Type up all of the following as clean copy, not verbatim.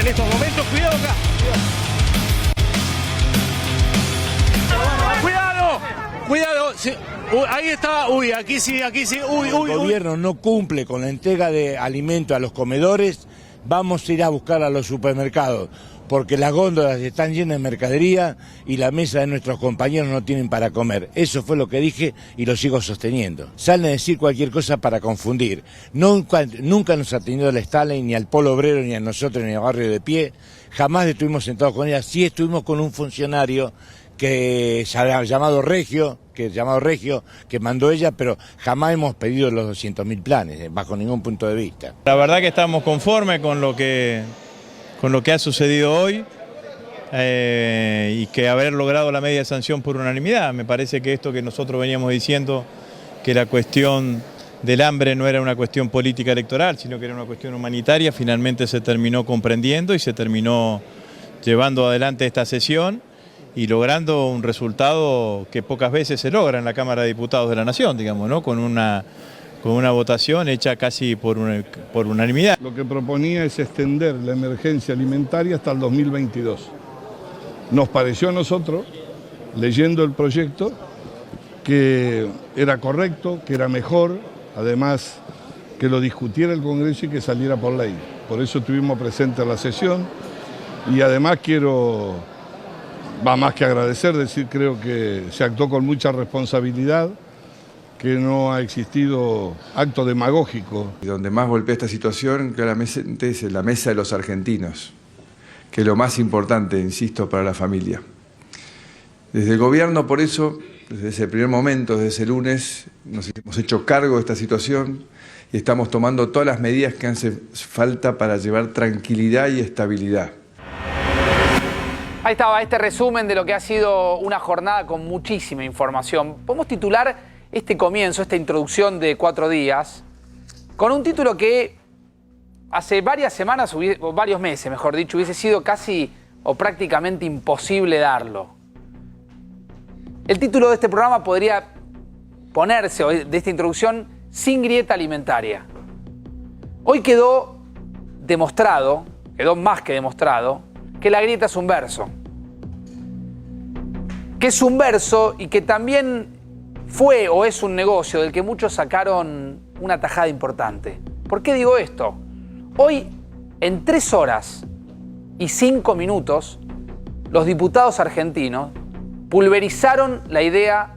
en estos momentos. Cuidado acá. Cuidado. Cuidado. Sí. Ahí está. Uy, aquí sí. Uy. El gobierno no cumple con la entrega de alimentos a los comedores. Vamos a ir a buscar a los supermercados, porque las góndolas están llenas de mercadería y la mesa de nuestros compañeros no tienen para comer. Eso fue lo que dije y lo sigo sosteniendo. Salen a decir cualquier cosa para confundir. Nunca nos ha atendido el Stalin, ni al Polo Obrero, ni a nosotros, ni al Barrio de Pie. Jamás estuvimos sentados con ella. Sí estuvimos con un funcionario que llamado Regio, que mandó ella, pero jamás hemos pedido los 200.000 planes, bajo ningún punto de vista. La verdad que estamos conformes con lo que ha sucedido hoy y que haber logrado la media sanción por unanimidad. Me parece que esto que nosotros veníamos diciendo, que la cuestión del hambre no era una cuestión política electoral, sino que era una cuestión humanitaria, finalmente se terminó comprendiendo y se terminó llevando adelante esta sesión y logrando un resultado que pocas veces se logra en la Cámara de Diputados de la Nación, digamos, ¿no? Con una votación hecha casi por unanimidad. Lo que proponía es extender la emergencia alimentaria hasta el 2022. Nos pareció a nosotros, leyendo el proyecto, que era correcto, que era mejor, además que lo discutiera el Congreso y que saliera por ley. Por eso estuvimos presentes en la sesión y además va más que agradecer, creo que se actuó con mucha responsabilidad, que no ha existido acto demagógico. Y donde más golpea esta situación claramente es en la mesa de los argentinos, que es lo más importante, insisto, para la familia. Desde el gobierno, por eso, desde ese primer momento, desde ese lunes, nos hemos hecho cargo de esta situación y estamos tomando todas las medidas que hacen falta para llevar tranquilidad y estabilidad. Ahí estaba este resumen de lo que ha sido una jornada con muchísima información. Podemos titular este comienzo, esta introducción de 4 días, con un título que hace varias semanas, o varios meses, mejor dicho, hubiese sido casi o prácticamente imposible darlo. El título de este programa podría ponerse, o de esta introducción, Sin grieta alimentaria. Hoy quedó demostrado, quedó más que demostrado, que la grieta es un verso. Que es un verso y que también fue o es un negocio del que muchos sacaron una tajada importante. ¿Por qué digo esto? Hoy, en 3 horas y 5 minutos, los diputados argentinos pulverizaron la idea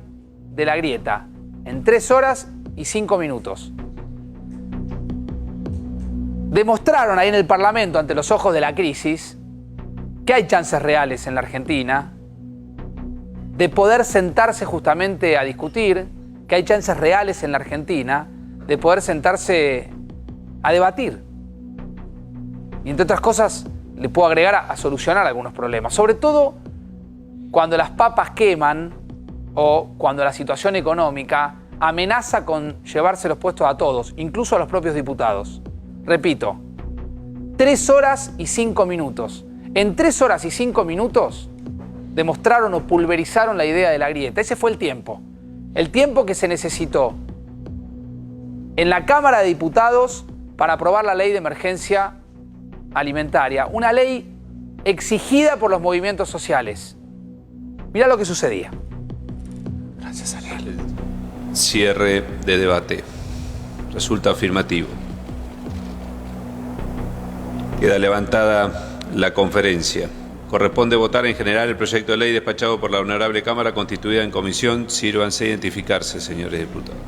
de la grieta. En 3 horas y 5 minutos. Demostraron ahí en el Parlamento, ante los ojos de la crisis, que hay chances reales en la Argentina de poder sentarse justamente a discutir, que hay chances reales en la Argentina de poder sentarse a debatir. Y entre otras cosas, le puedo agregar a solucionar algunos problemas. Sobre todo cuando las papas queman o cuando la situación económica amenaza con llevarse los puestos a todos, incluso a los propios diputados. Repito, 3 horas y 5 minutos. En 3 horas y 5 minutos demostraron o pulverizaron la idea de la grieta. Ese fue el tiempo que se necesitó en la Cámara de Diputados para aprobar la ley de emergencia alimentaria. Una ley exigida por los movimientos sociales. Mirá lo que sucedía. Gracias, Ariel. Cierre de debate. Resulta afirmativo. Queda levantada la conferencia. Corresponde votar en general el proyecto de ley despachado por la Honorable Cámara constituida en comisión. Sírvanse a identificarse, señores diputados.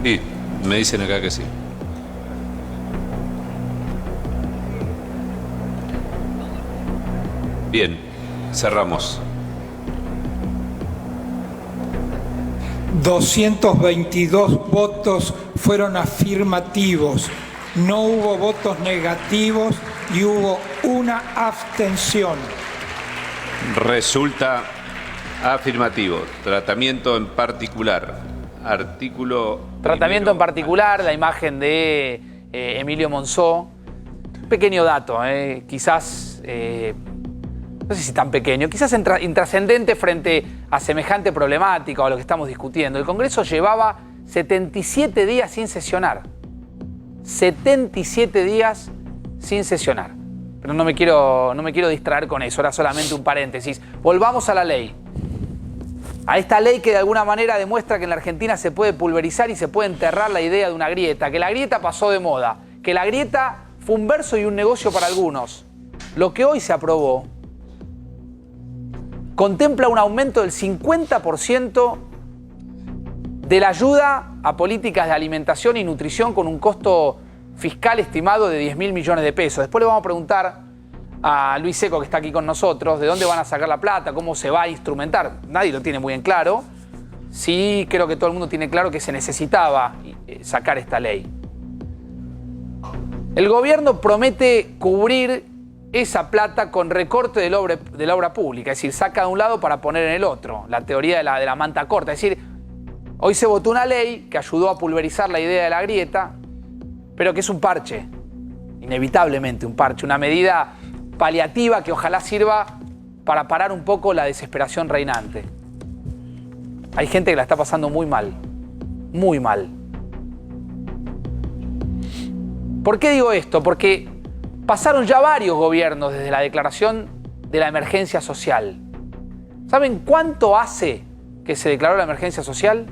Sí, me dicen acá que sí. Bien, cerramos. 222 votos fueron afirmativos, no hubo votos negativos y hubo una abstención. Resulta afirmativo. Tratamiento en particular. Artículo... Tratamiento en particular, la imagen de Emilio Monzó. Un pequeño dato, quizás... no sé si tan pequeño, quizás intrascendente frente a semejante problemática o a lo que estamos discutiendo. El Congreso llevaba 77 días sin sesionar. 77 días sin sesionar. Pero no me quiero distraer con eso, era solamente un paréntesis. Volvamos a la ley. A esta ley que de alguna manera demuestra que en la Argentina se puede pulverizar y se puede enterrar la idea de una grieta, que la grieta pasó de moda, que la grieta fue un verso y un negocio para algunos. Lo que hoy se aprobó contempla un aumento del 50% de la ayuda a políticas de alimentación y nutrición con un costo fiscal estimado de 10.000 millones de pesos. Después le vamos a preguntar a Luis Seco, que está aquí con nosotros, de dónde van a sacar la plata, cómo se va a instrumentar. Nadie lo tiene muy en claro. Sí, creo que todo el mundo tiene claro que se necesitaba sacar esta ley. El gobierno promete cubrir esa plata con recorte de la obra pública, es decir, saca de un lado para poner en el otro, la teoría de la manta corta. Es decir, hoy se votó una ley que ayudó a pulverizar la idea de la grieta, pero que es un parche, inevitablemente un parche, una medida paliativa que ojalá sirva para parar un poco la desesperación reinante. Hay gente que la está pasando muy mal, muy mal. ¿Por qué digo esto? Porque pasaron ya varios gobiernos desde la declaración de la emergencia social. ¿Saben cuánto hace que se declaró la emergencia social?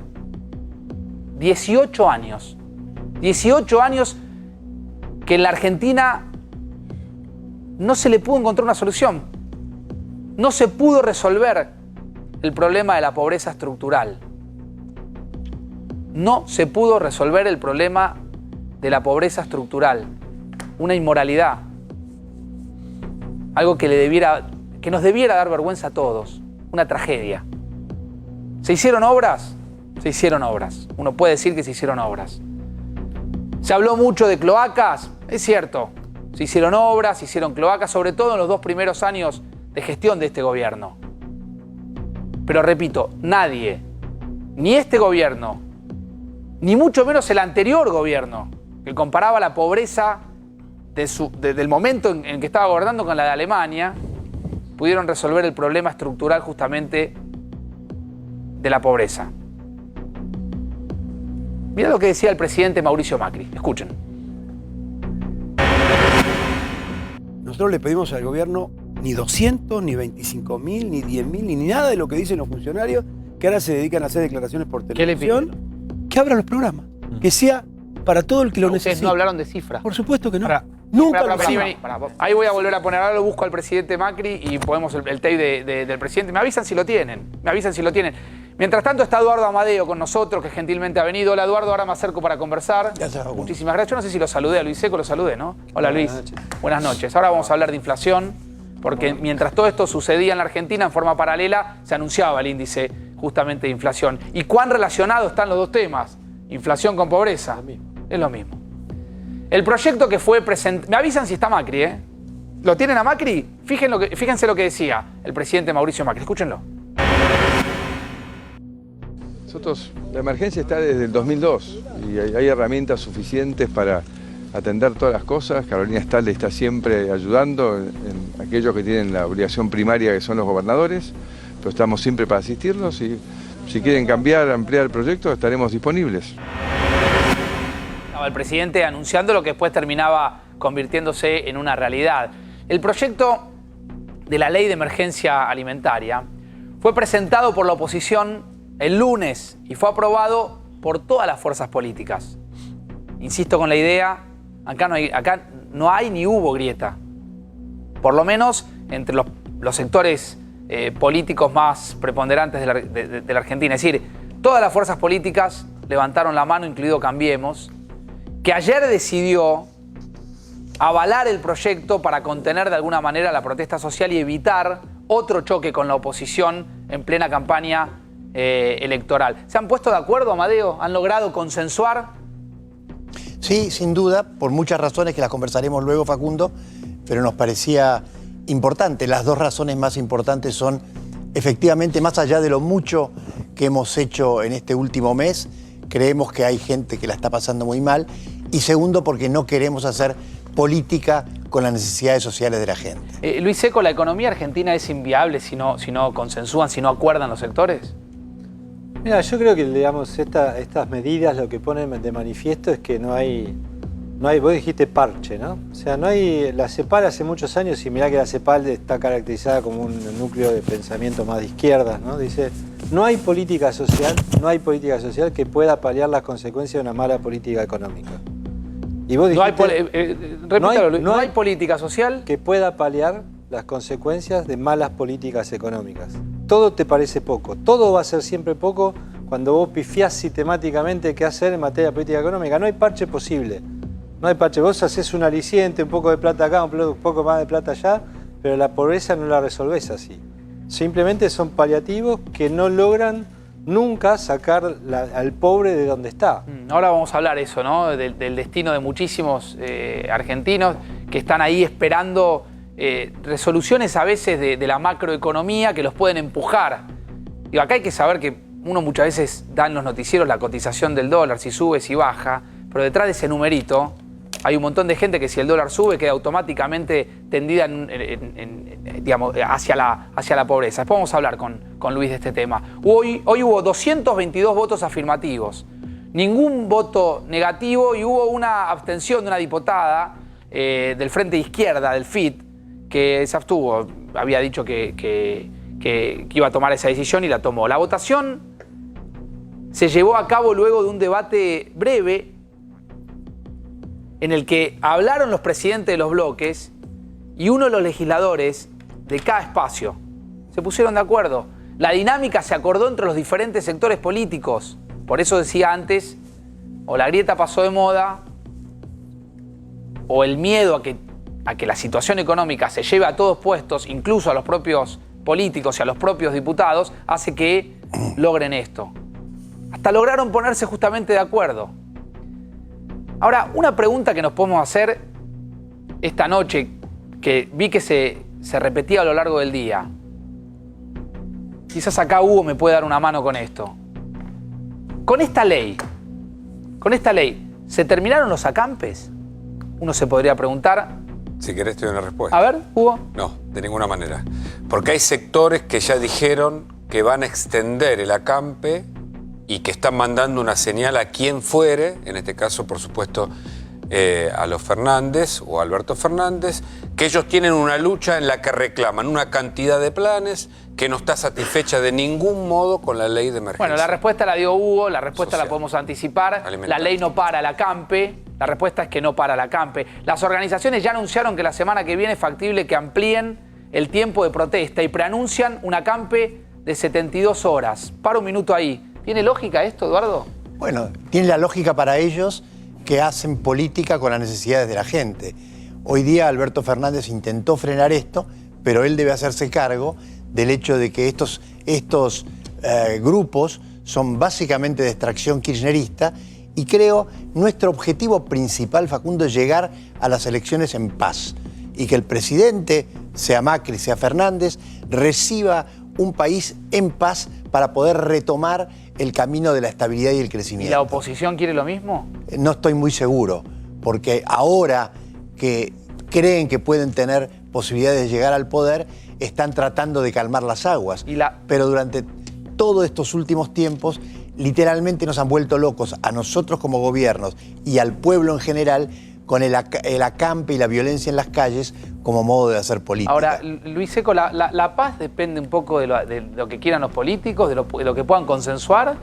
18 años. 18 años que en la Argentina no se le pudo encontrar una solución. No se pudo resolver el problema de la pobreza estructural. No se pudo resolver el problema de la pobreza estructural. Una inmoralidad. Algo que nos debiera dar vergüenza a todos. Una tragedia. ¿Se hicieron obras? Se hicieron obras. Uno puede decir que se hicieron obras. Se habló mucho de cloacas, es cierto. Se hicieron obras, se hicieron cloacas, sobre todo en los 2 primeros años de gestión de este gobierno. Pero repito, nadie, ni este gobierno, ni mucho menos el anterior gobierno, que comparaba la pobreza del momento en que estaba gobernando con la de Alemania, pudieron resolver el problema estructural justamente de la pobreza. Mirá lo que decía el presidente Mauricio Macri. Escuchen. Nosotros le pedimos al gobierno ni 200, ni 25.000, ni 10.000, ni nada de lo que dicen los funcionarios que ahora se dedican a hacer declaraciones por televisión. Que abran los programas. Que sea para todo el que lo necesite. Ustedes no hablaron de cifras. Por supuesto que no. Nunca lo vení. Ahí voy a volver a poner, ahora lo busco al presidente Macri y ponemos el tape del presidente. Me avisan si lo tienen. Mientras tanto está Eduardo Amadeo con nosotros, que gentilmente ha venido. Hola Eduardo, ahora me acerco para conversar. Muchísimas gracias. Yo no sé si lo saludé a Luis Seco, lo saludé, ¿no? Hola Luis. Buenas noches. Ahora vamos a hablar de inflación, porque mientras todo esto sucedía en la Argentina, en forma paralela, se anunciaba el índice justamente de inflación. ¿Y cuán relacionados están los dos temas? Inflación con pobreza. Es lo mismo. El proyecto que fue presentado... Me avisan si está Macri, ¿eh? ¿Lo tienen a Macri? Fíjense lo que decía el presidente Mauricio Macri. Escúchenlo. Nosotros, la emergencia está desde el 2002 y hay herramientas suficientes para atender todas las cosas. Carolina Stalde está siempre ayudando en aquellos que tienen la obligación primaria, que son los gobernadores, pero estamos siempre para asistirlos y si quieren cambiar, ampliar el proyecto, estaremos disponibles. El presidente anunciando lo que después terminaba convirtiéndose en una realidad. El proyecto de la ley de emergencia alimentaria fue presentado por la oposición el lunes y fue aprobado por todas las fuerzas políticas. Insisto con la idea, acá no hay ni hubo grieta. Por lo menos entre los sectores políticos más preponderantes de la Argentina. Es decir, todas las fuerzas políticas levantaron la mano, incluido Cambiemos, que ayer decidió avalar el proyecto para contener de alguna manera la protesta social y evitar otro choque con la oposición en plena campaña electoral. ¿Se han puesto de acuerdo, Amadeo? ¿Han logrado consensuar? Sí, sin duda, por muchas razones que las conversaremos luego, Facundo, pero nos parecía importante. Las dos razones más importantes son, efectivamente, más allá de lo mucho que hemos hecho en este último mes, creemos que hay gente que la está pasando muy mal. Y segundo, porque no queremos hacer política con las necesidades sociales de la gente. Luis Seco, ¿la economía argentina es inviable si no consensúan, si no acuerdan los sectores? Mira, yo creo que, digamos, estas medidas lo que ponen de manifiesto es que no hay, vos dijiste parche, ¿no? O sea, no hay, la CEPAL hace muchos años, y mirá que la CEPAL está caracterizada como un núcleo de pensamiento más de izquierdas, ¿no? Dice, no hay política social que pueda paliar las consecuencias de una mala política económica. Y vos dijiste, no hay política social que pueda paliar las consecuencias de malas políticas económicas. Todo te parece poco, todo va a ser siempre poco cuando vos pifiás sistemáticamente qué hacer en materia de política económica. No hay parche posible, no hay parche. Vos hacés un aliciente, un poco de plata acá, un poco más de plata allá, pero la pobreza no la resolvés así. Simplemente son paliativos que no logran nunca sacar al pobre de donde está. Ahora vamos a hablar eso, ¿no? Del destino de muchísimos argentinos que están ahí esperando resoluciones a veces de la macroeconomía que los pueden empujar. Digo, acá hay que saber que uno muchas veces da en los noticieros la cotización del dólar, si sube, si baja, pero detrás de ese numerito hay un montón de gente que si el dólar sube queda automáticamente tendida digamos, hacia la pobreza. Después vamos a hablar con Luis de este tema. Hoy hubo 222 votos afirmativos, ningún voto negativo, y hubo una abstención de una diputada del Frente de Izquierda, del FIT, que se abstuvo. Había dicho que iba a tomar esa decisión y la tomó. La votación se llevó a cabo luego de un debate breve en el que hablaron los presidentes de los bloques y uno de los legisladores de cada espacio. Se pusieron de acuerdo. La dinámica se acordó entre los diferentes sectores políticos. Por eso decía antes, o la grieta pasó de moda, o el miedo a que la situación económica se lleve a todos puestos, incluso a los propios políticos y a los propios diputados, hace que logren esto. Hasta lograron ponerse justamente de acuerdo. Ahora, una pregunta que nos podemos hacer esta noche, que vi que se repetía a lo largo del día. Quizás acá Hugo me puede dar una mano con esto. Con esta ley, ¿se terminaron los acampes? Uno se podría preguntar. Si querés te doy una respuesta. A ver, Hugo. No, de ninguna manera. Porque hay sectores que ya dijeron que van a extender el acampe y que están mandando una señal a quien fuere, en este caso, por supuesto, a los Fernández o a Alberto Fernández, que ellos tienen una lucha en la que reclaman una cantidad de planes que no está satisfecha de ningún modo con la ley de emergencia. Bueno, la respuesta la dio Hugo, la respuesta la podemos anticipar. La ley no para el acampe, la respuesta es que no para el acampe. Las organizaciones ya anunciaron que la semana que viene es factible que amplíen el tiempo de protesta y preanuncian un acampe de 72 horas. Para un minuto ahí. ¿Tiene lógica esto, Eduardo? Bueno, tiene la lógica para ellos que hacen política con las necesidades de la gente. Hoy día Alberto Fernández intentó frenar esto, pero él debe hacerse cargo del hecho de que estos grupos son básicamente de extracción kirchnerista, y creo nuestro objetivo principal, Facundo, es llegar a las elecciones en paz y que el presidente, sea Macri, sea Fernández, reciba un país en paz para poder retomar el camino de la estabilidad y el crecimiento. ¿Y la oposición quiere lo mismo? No estoy muy seguro, porque ahora que creen que pueden tener posibilidades de llegar al poder, están tratando de calmar las aguas. Pero durante todos estos últimos tiempos, literalmente nos han vuelto locos a nosotros como gobiernos y al pueblo en general con el acampe y la violencia en las calles como modo de hacer política. Ahora, Luis Seco, ¿la paz depende un poco de lo que quieran los políticos, de lo que puedan consensuar,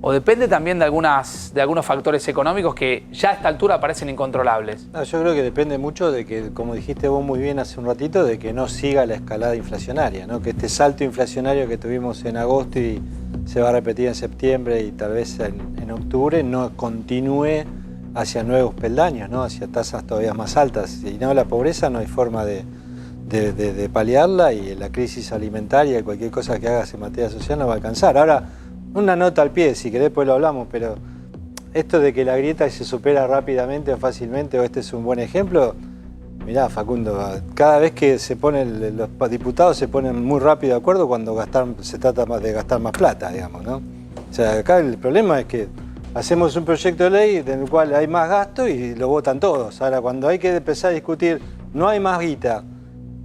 o depende también de algunos factores económicos que ya a esta altura parecen incontrolables? No, yo creo que depende mucho de que, como dijiste vos muy bien hace un ratito, de que no siga la escalada inflacionaria, ¿no? Que este salto inflacionario que tuvimos en agosto y se va a repetir en septiembre y tal vez en octubre no continúe hacia nuevos peldaños, ¿no? Hacia tasas todavía más altas. Si no, la pobreza no hay forma de paliarla, y la crisis alimentaria y cualquier cosa que hagas en materia social no va a alcanzar. Ahora, una nota al pie, si querés después lo hablamos, pero esto de que la grieta se supera rápidamente o fácilmente, o este es un buen ejemplo, mirá, Facundo, cada vez que los diputados se ponen muy rápido de acuerdo cuando se trata de gastar más plata, digamos, ¿no? O sea, acá el problema es que hacemos un proyecto de ley en el cual hay más gasto y lo votan todos. Ahora, cuando hay que empezar a discutir, no hay más guita,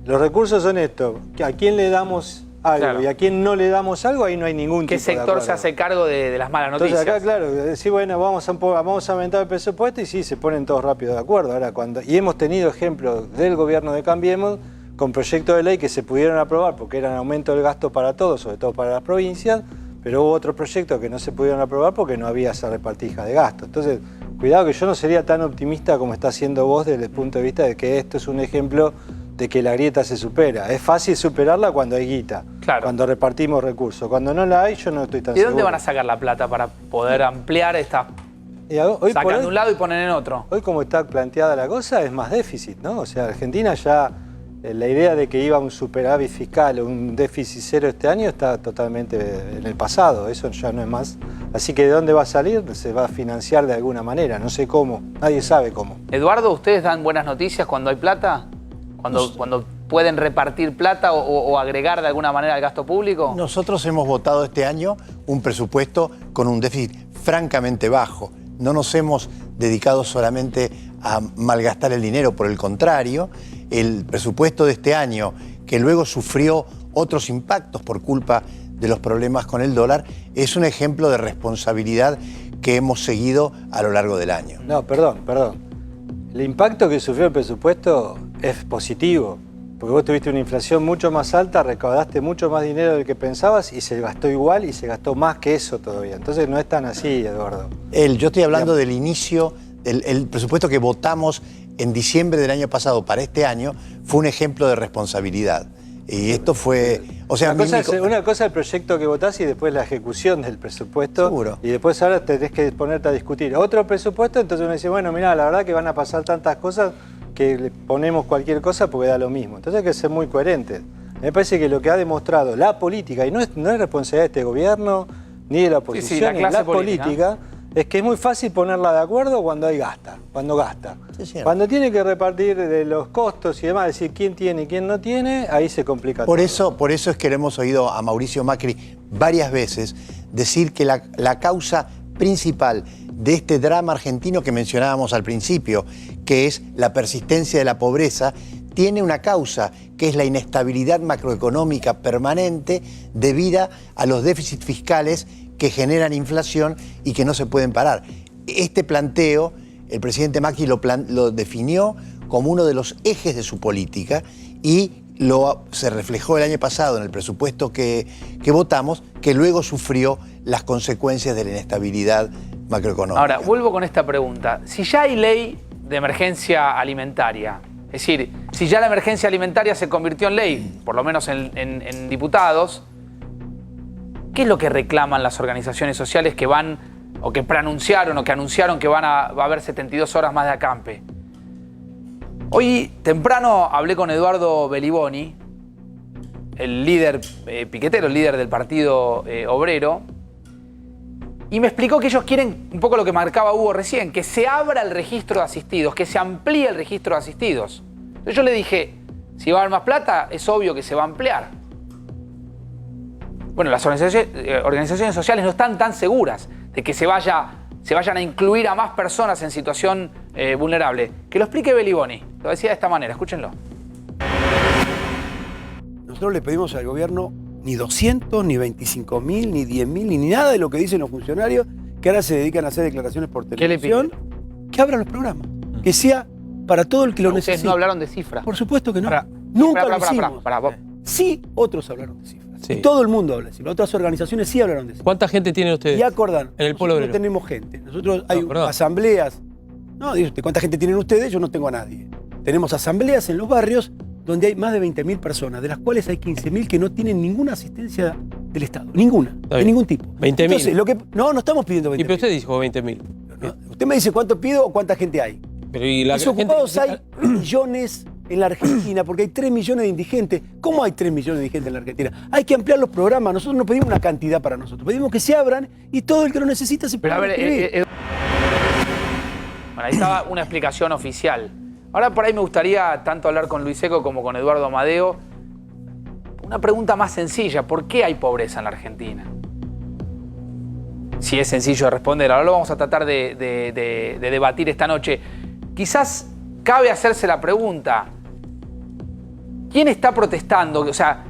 los recursos son estos, ¿a quién le damos algo Claro. y a quién no le damos algo, ahí no hay ningún tipo ¿Qué de sector acuerdo. se hace cargo de las malas noticias? Entonces acá, claro, decir, bueno, vamos a aumentar el presupuesto y sí, se ponen todos rápido de acuerdo. Ahora, y hemos tenido ejemplos del gobierno de Cambiemos con proyectos de ley que se pudieron aprobar porque eran aumento del gasto para todos, sobre todo para las provincias, pero hubo otros proyectos que no se pudieron aprobar porque no había esa repartija de gasto. Entonces, cuidado que yo no sería tan optimista como está haciendo vos desde el punto de vista de que esto es un ejemplo de que la grieta se supera. Es fácil superarla cuando hay guita, cuando repartimos recursos. Cuando no la hay, yo no estoy tan ¿De seguro. dónde van a sacar la plata para poder ampliar esta? Hoy Sacan por hoy- de un lado y ponen en otro. Hoy como está planteada la cosa es más déficit, ¿no? O sea, Argentina ya, la idea de que iba a un superávit fiscal o un déficit cero este año está totalmente en el pasado, eso ya no es más. Así que ¿de dónde va a salir? Se va a financiar de alguna manera, no sé cómo, nadie sabe cómo. Eduardo, ¿ustedes dan buenas noticias cuando hay plata? ¿Cuando pueden repartir plata o agregar de alguna manera al gasto público? Nosotros hemos votado este año un presupuesto con un déficit francamente bajo. No nos hemos dedicado solamente a malgastar el dinero, por el contrario, el presupuesto de este año, que luego sufrió otros impactos por culpa de los problemas con el dólar, es un ejemplo de responsabilidad que hemos seguido a lo largo del año. No, perdón. El impacto que sufrió el presupuesto es positivo, porque vos tuviste una inflación mucho más alta, recaudaste mucho más dinero del que pensabas y se gastó igual y se gastó más que eso todavía. Entonces no es tan así, Eduardo. Yo estoy hablando del inicio, el presupuesto que votamos en diciembre del año pasado para este año fue un ejemplo de responsabilidad. Y esto fue... O sea, una cosa es el proyecto que votás y después la ejecución del presupuesto. Seguro. Y después ahora tenés que ponerte a discutir otro presupuesto, entonces uno dice, bueno, mira, la verdad que van a pasar tantas cosas que le ponemos cualquier cosa porque da lo mismo. Entonces hay que ser muy coherentes. Me parece que lo que ha demostrado la política, y no es responsabilidad de este gobierno, ni de la oposición, la ni de clase la política, es que es muy fácil ponerla de acuerdo cuando gasta. Cuando tiene que repartir de los costos y demás, decir quién tiene y quién no tiene, ahí se complica Por todo. eso es que le hemos oído a Mauricio Macri varias veces decir que la causa principal de este drama argentino que mencionábamos al principio, que es la persistencia de la pobreza, tiene una causa, que es la inestabilidad macroeconómica permanente debida a los déficits fiscales que generan inflación y que no se pueden parar. Este planteo, el presidente Macri lo definió como uno de los ejes de su política y se reflejó el año pasado en el presupuesto que votamos, que luego sufrió las consecuencias de la inestabilidad macroeconómica. Ahora, vuelvo con esta pregunta. Si ya hay ley de emergencia alimentaria, es decir, si ya la emergencia alimentaria se convirtió en ley, por lo menos en diputados, ¿qué es lo que reclaman las organizaciones sociales que van, o que preanunciaron, o que anunciaron que va a haber 72 horas más de acampe? Hoy temprano hablé con Eduardo Beliboni, el líder piquetero, el líder del Partido Obrero, y me explicó que ellos quieren un poco lo que marcaba Hugo recién, que se abra el registro de asistidos, que se amplíe el registro de asistidos. Entonces yo le dije, si va a haber más plata, es obvio que se va a ampliar. Bueno, las organizaciones sociales no están tan seguras de que se vayan a incluir a más personas en situación vulnerable. Que lo explique Beliboni. Lo decía de esta manera, escúchenlo. Nosotros le pedimos al gobierno ni 200, ni 25.000, ni 10.000, ni nada de lo que dicen los funcionarios que ahora se dedican a hacer declaraciones por televisión. Que abran los programas. Que sea para todo el que lo necesite. Ustedes no hablaron de cifras. Por supuesto que no. Nunca lo hicimos. Pará. Sí, otros hablaron de cifras. Sí. Y todo el mundo habla de cifras. Otras organizaciones sí hablaron de cifras. ¿Cuánta gente tienen ustedes? Y acordan. En el pueblo nosotros obrero. no tenemos gente. Nosotros hay asambleas. No, dice usted, ¿cuánta gente tienen ustedes? Yo no tengo a nadie. Tenemos asambleas en los barrios donde hay más de 20.000 personas, de las cuales hay 15.000 que no tienen ninguna asistencia del Estado. Ninguna. De ningún tipo. 20.000. Entonces, no estamos pidiendo 20.000. Y pero usted dijo 20.000. Usted me dice cuánto pido o cuánta gente hay. Pero y la Desocupados gente... hay millones en la Argentina, porque hay 3 millones de indigentes. ¿Cómo hay 3 millones de indigentes en la Argentina? Hay que ampliar los programas. Nosotros no pedimos una cantidad para nosotros. Pedimos que se abran y todo el que lo necesita se pueda inscribir. Bueno, ahí estaba una explicación oficial. Ahora por ahí me gustaría tanto hablar con Luis Seco como con Eduardo Amadeo. Una pregunta más sencilla. ¿Por qué hay pobreza en la Argentina? Si es sencillo de responder. Ahora lo vamos a tratar de debatir esta noche. Quizás cabe hacerse la pregunta, ¿quién está protestando? O sea,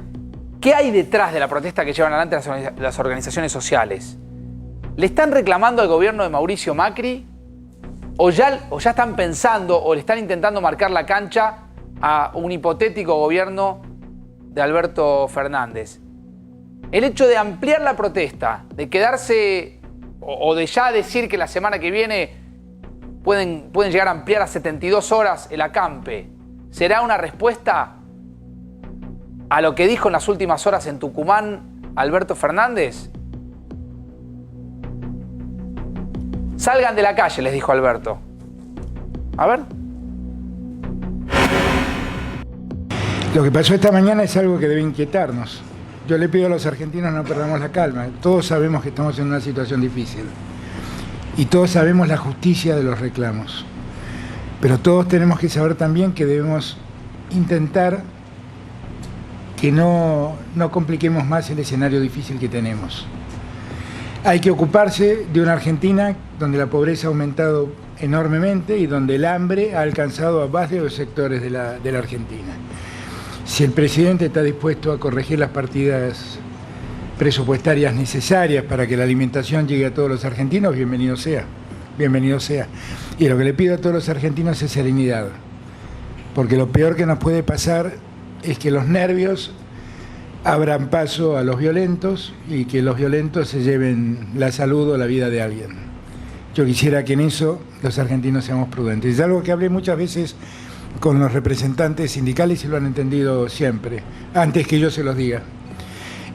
¿Qué hay detrás de la protesta que llevan adelante las organizaciones sociales? ¿Le están reclamando al gobierno de Mauricio Macri? ¿O ya están pensando o le están intentando marcar la cancha a un hipotético gobierno de Alberto Fernández? El hecho de ampliar la protesta, de quedarse o de ya decir que la semana que viene pueden llegar a ampliar a 72 horas el acampe, ¿será una respuesta a lo que dijo en las últimas horas en Tucumán Alberto Fernández? Salgan de la calle, les dijo Alberto. A ver. Lo que pasó esta mañana es algo que debe inquietarnos. Yo le pido a los argentinos no perdamos la calma. Todos sabemos que estamos en una situación difícil. Y todos sabemos la justicia de los reclamos. Pero todos tenemos que saber también que debemos intentar que no compliquemos más el escenario difícil que tenemos. Hay que ocuparse de una Argentina donde la pobreza ha aumentado enormemente y donde el hambre ha alcanzado a varios sectores de la Argentina. Si el presidente está dispuesto a corregir las partidas presupuestarias necesarias para que la alimentación llegue a todos los argentinos, bienvenido sea, bienvenido sea. Y lo que le pido a todos los argentinos es serenidad, porque lo peor que nos puede pasar es que los nervios abran paso a los violentos y que los violentos se lleven la salud o la vida de alguien. Yo quisiera que en eso los argentinos seamos prudentes. Es algo que hablé muchas veces con los representantes sindicales y lo han entendido siempre, antes que yo se los diga.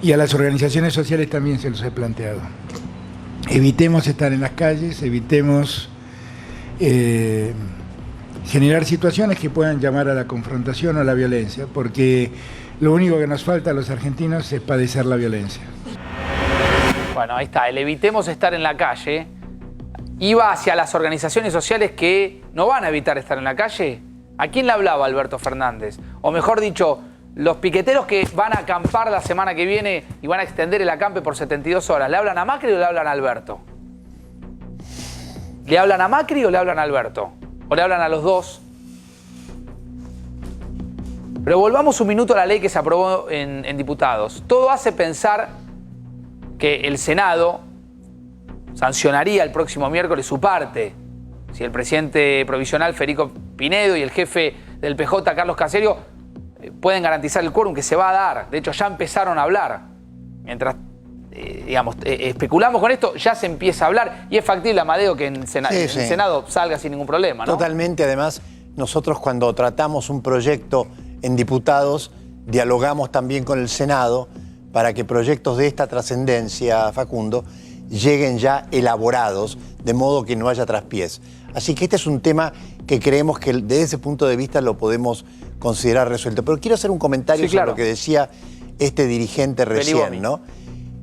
Y a las organizaciones sociales también se los he planteado. Evitemos estar en las calles, evitemos generar situaciones que puedan llamar a la confrontación o a la violencia, porque lo único que nos falta a los argentinos es padecer la violencia. Bueno, ahí está, el evitemos estar en la calle iba hacia las organizaciones sociales que no van a evitar estar en la calle. ¿A quién le hablaba Alberto Fernández? O mejor dicho, los piqueteros que van a acampar la semana que viene y van a extender el acampe por 72 horas, ¿le hablan a Macri o le hablan a Alberto? ¿Le hablan a Macri o le hablan a Alberto? ¿O le hablan a los dos? Pero volvamos un minuto a la ley que se aprobó en diputados. Todo hace pensar que el Senado sancionaría el próximo miércoles su parte. Si el presidente provisional Federico Pinedo y el jefe del PJ, Carlos Caserio, pueden garantizar el quórum que se va a dar. De hecho, ya empezaron a hablar. Mientras especulamos con esto, ya se empieza a hablar y es factible, Amadeo, que en el Senado salga sin ningún problema, ¿no? Totalmente. Además, nosotros cuando tratamos un proyecto en diputados, dialogamos también con el Senado para que proyectos de esta trascendencia, Facundo, lleguen ya elaborados, de modo que no haya traspiés. Así que este es un tema que creemos que desde ese punto de vista lo podemos considerar resuelto. Pero quiero hacer un comentario sobre lo que decía este dirigente recién, ¿no?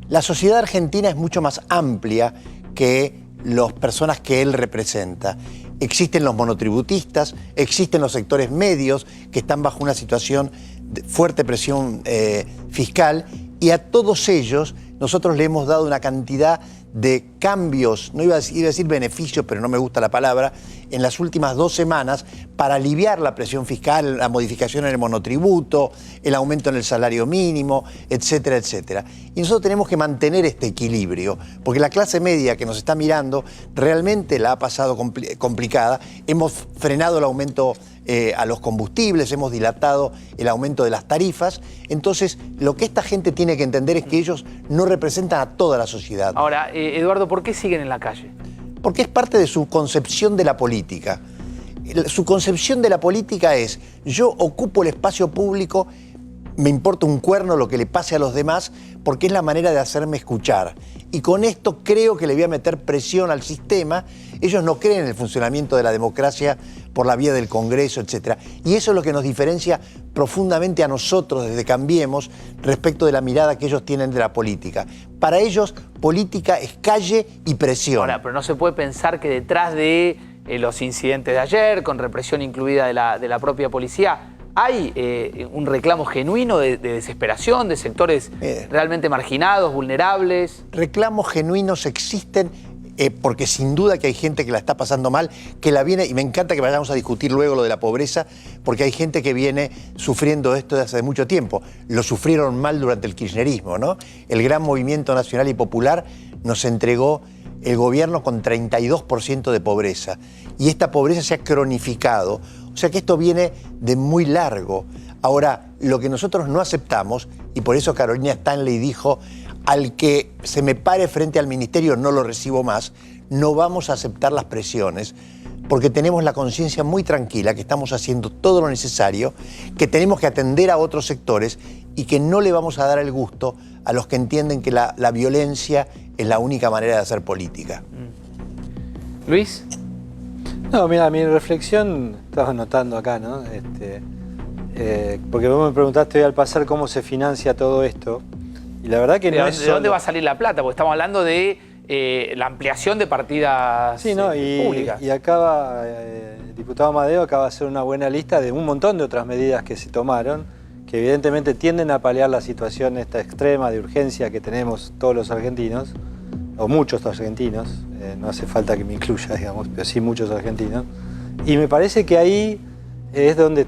La sociedad argentina es mucho más amplia que las personas que él representa. Existen los monotributistas, existen los sectores medios que están bajo una situación de fuerte presión fiscal, y a todos ellos nosotros le hemos dado una cantidad de cambios, no iba a decir beneficios, pero no me gusta la palabra, en las últimas 2 semanas para aliviar la presión fiscal, la modificación en el monotributo, el aumento en el salario mínimo, etcétera, etcétera. Y nosotros tenemos que mantener este equilibrio, porque la clase media que nos está mirando realmente la ha pasado complicada. Hemos frenado el aumento a los combustibles, hemos dilatado el aumento de las tarifas. Entonces, lo que esta gente tiene que entender es que ellos no representan a toda la sociedad. Ahora, Eduardo, ¿por qué siguen en la calle? Porque es parte de su concepción de la política. Su concepción de la política es: yo ocupo el espacio público, me importa un cuerno lo que le pase a los demás, porque es la manera de hacerme escuchar. Y con esto creo que le voy a meter presión al sistema. Ellos no creen en el funcionamiento de la democracia por la vía del Congreso, etc. Y eso es lo que nos diferencia profundamente a nosotros desde Cambiemos respecto de la mirada que ellos tienen de la política. Para ellos, política es calle y presión. Ahora, pero no se puede pensar que detrás de los incidentes de ayer, con represión incluida de la propia policía, hay un reclamo genuino de desesperación de sectores realmente marginados, vulnerables. Reclamos genuinos existen porque sin duda que hay gente que la está pasando mal, que la viene, y me encanta que vayamos a discutir luego lo de la pobreza, porque hay gente que viene sufriendo esto desde hace mucho tiempo. Lo sufrieron mal durante el kirchnerismo, ¿no? El gran movimiento nacional y popular nos entregó el gobierno con 32% de pobreza. Y esta pobreza se ha cronificado. O sea que esto viene de muy largo. Ahora, lo que nosotros no aceptamos, y por eso Carolina Stanley dijo, al que se me pare frente al ministerio no lo recibo más, no vamos a aceptar las presiones, porque tenemos la conciencia muy tranquila que estamos haciendo todo lo necesario, que tenemos que atender a otros sectores y que no le vamos a dar el gusto a los que entienden que la violencia es la única manera de hacer política. Luis. No, mira, mi reflexión, estaba notando acá, ¿no? Porque vos me preguntaste hoy al pasar cómo se financia todo esto. Y la verdad que no es ¿De dónde va a salir la plata? Porque estamos hablando de la ampliación de partidas públicas. Y acaba, el diputado Amadeo acaba de hacer una buena lista de un montón de otras medidas que se tomaron, que evidentemente tienden a paliar la situación esta extrema de urgencia que tenemos todos los argentinos, o muchos argentinos, no hace falta que me incluya, digamos, pero sí muchos argentinos. Y me parece que ahí es donde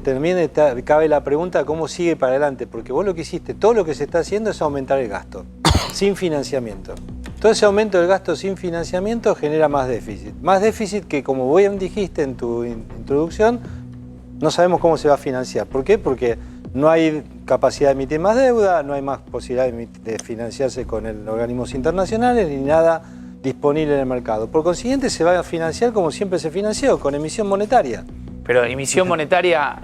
cabe la pregunta cómo sigue para adelante, porque vos lo que hiciste, todo lo que se está haciendo es aumentar el gasto, sin financiamiento. Todo ese aumento del gasto sin financiamiento genera más déficit. Más déficit que, como bien dijiste en tu introducción, no sabemos cómo se va a financiar. ¿Por qué? Porque no hay capacidad de emitir más deuda, no hay más posibilidad de financiarse con organismos internacionales, ni nada disponible en el mercado. Por consiguiente, se va a financiar como siempre se financió, con emisión monetaria. Pero emisión monetaria,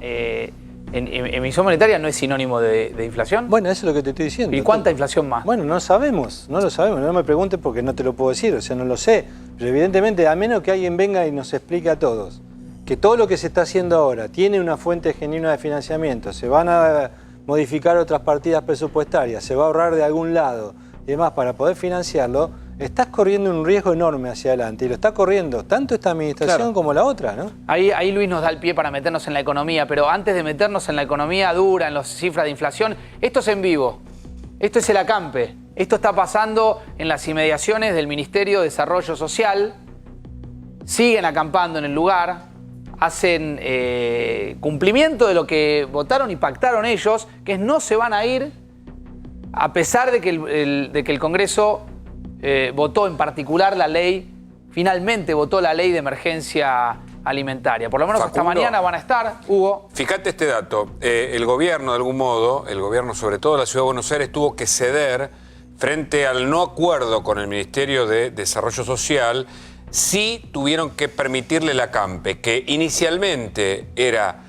emisión monetaria no es sinónimo de inflación. Bueno, eso es lo que te estoy diciendo. ¿Y cuánta inflación más? Bueno, no sabemos, no lo sabemos. No me preguntes porque no te lo puedo decir, o sea, no lo sé. Pero evidentemente, a menos que alguien venga y nos explique a todos que todo lo que se está haciendo ahora tiene una fuente genuina de financiamiento, se van a modificar otras partidas presupuestarias, se va a ahorrar de algún lado y demás para poder financiarlo, estás corriendo un riesgo enorme hacia adelante y lo está corriendo tanto esta administración como la otra, ¿no? Ahí Luis nos da el pie para meternos en la economía, pero antes de meternos en la economía dura, en las cifras de inflación, esto es en vivo, esto es el acampe, esto está pasando en las inmediaciones del Ministerio de Desarrollo Social, siguen acampando en el lugar, hacen cumplimiento de lo que votaron y pactaron ellos, que es no se van a ir a pesar de que el Congreso votó en particular la ley, finalmente votó la ley de emergencia alimentaria. Por lo menos Facundo, hasta mañana van a estar, Hugo. Fíjate este dato, el gobierno de algún modo, el gobierno sobre todo de la Ciudad de Buenos Aires tuvo que ceder frente al no acuerdo con el Ministerio de Desarrollo Social. Sí tuvieron que permitirle el acampe, que inicialmente era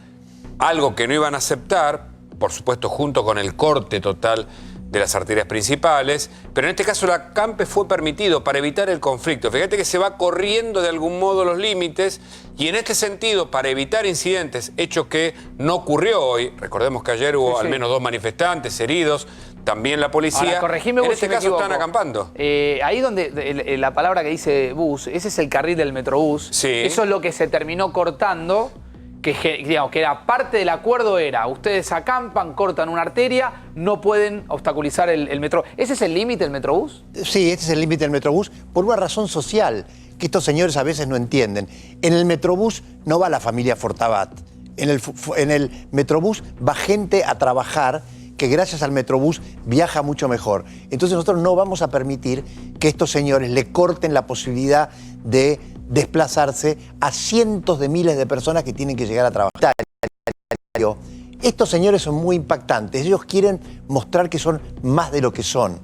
algo que no iban a aceptar, por supuesto junto con el corte total de las arterias principales, pero en este caso el acampe fue permitido para evitar el conflicto. Fíjate que se va corriendo de algún modo los límites y en este sentido, para evitar incidentes, hecho que no ocurrió hoy, recordemos que ayer hubo al menos 2 manifestantes heridos, también la policía. Ahora, corregime, en Bus, este si me caso equivoco. están acampando. Ahí donde la palabra que dice bus, ese es el carril del Metrobús. Sí. Eso es lo que se terminó cortando, que digamos que era parte del acuerdo, era ustedes acampan, cortan una arteria, no pueden obstaculizar el metro. ¿Ese es el límite del Metrobús? Sí, este es el límite del Metrobús por una razón social que estos señores a veces no entienden. En el Metrobús no va la familia Fortabat. En el Metrobús va gente a trabajar que gracias al Metrobús viaja mucho mejor. Entonces nosotros no vamos a permitir que estos señores le corten la posibilidad de desplazarse a cientos de miles de personas que tienen que llegar a trabajar. Estos señores son muy impactantes, ellos quieren mostrar que son más de lo que son,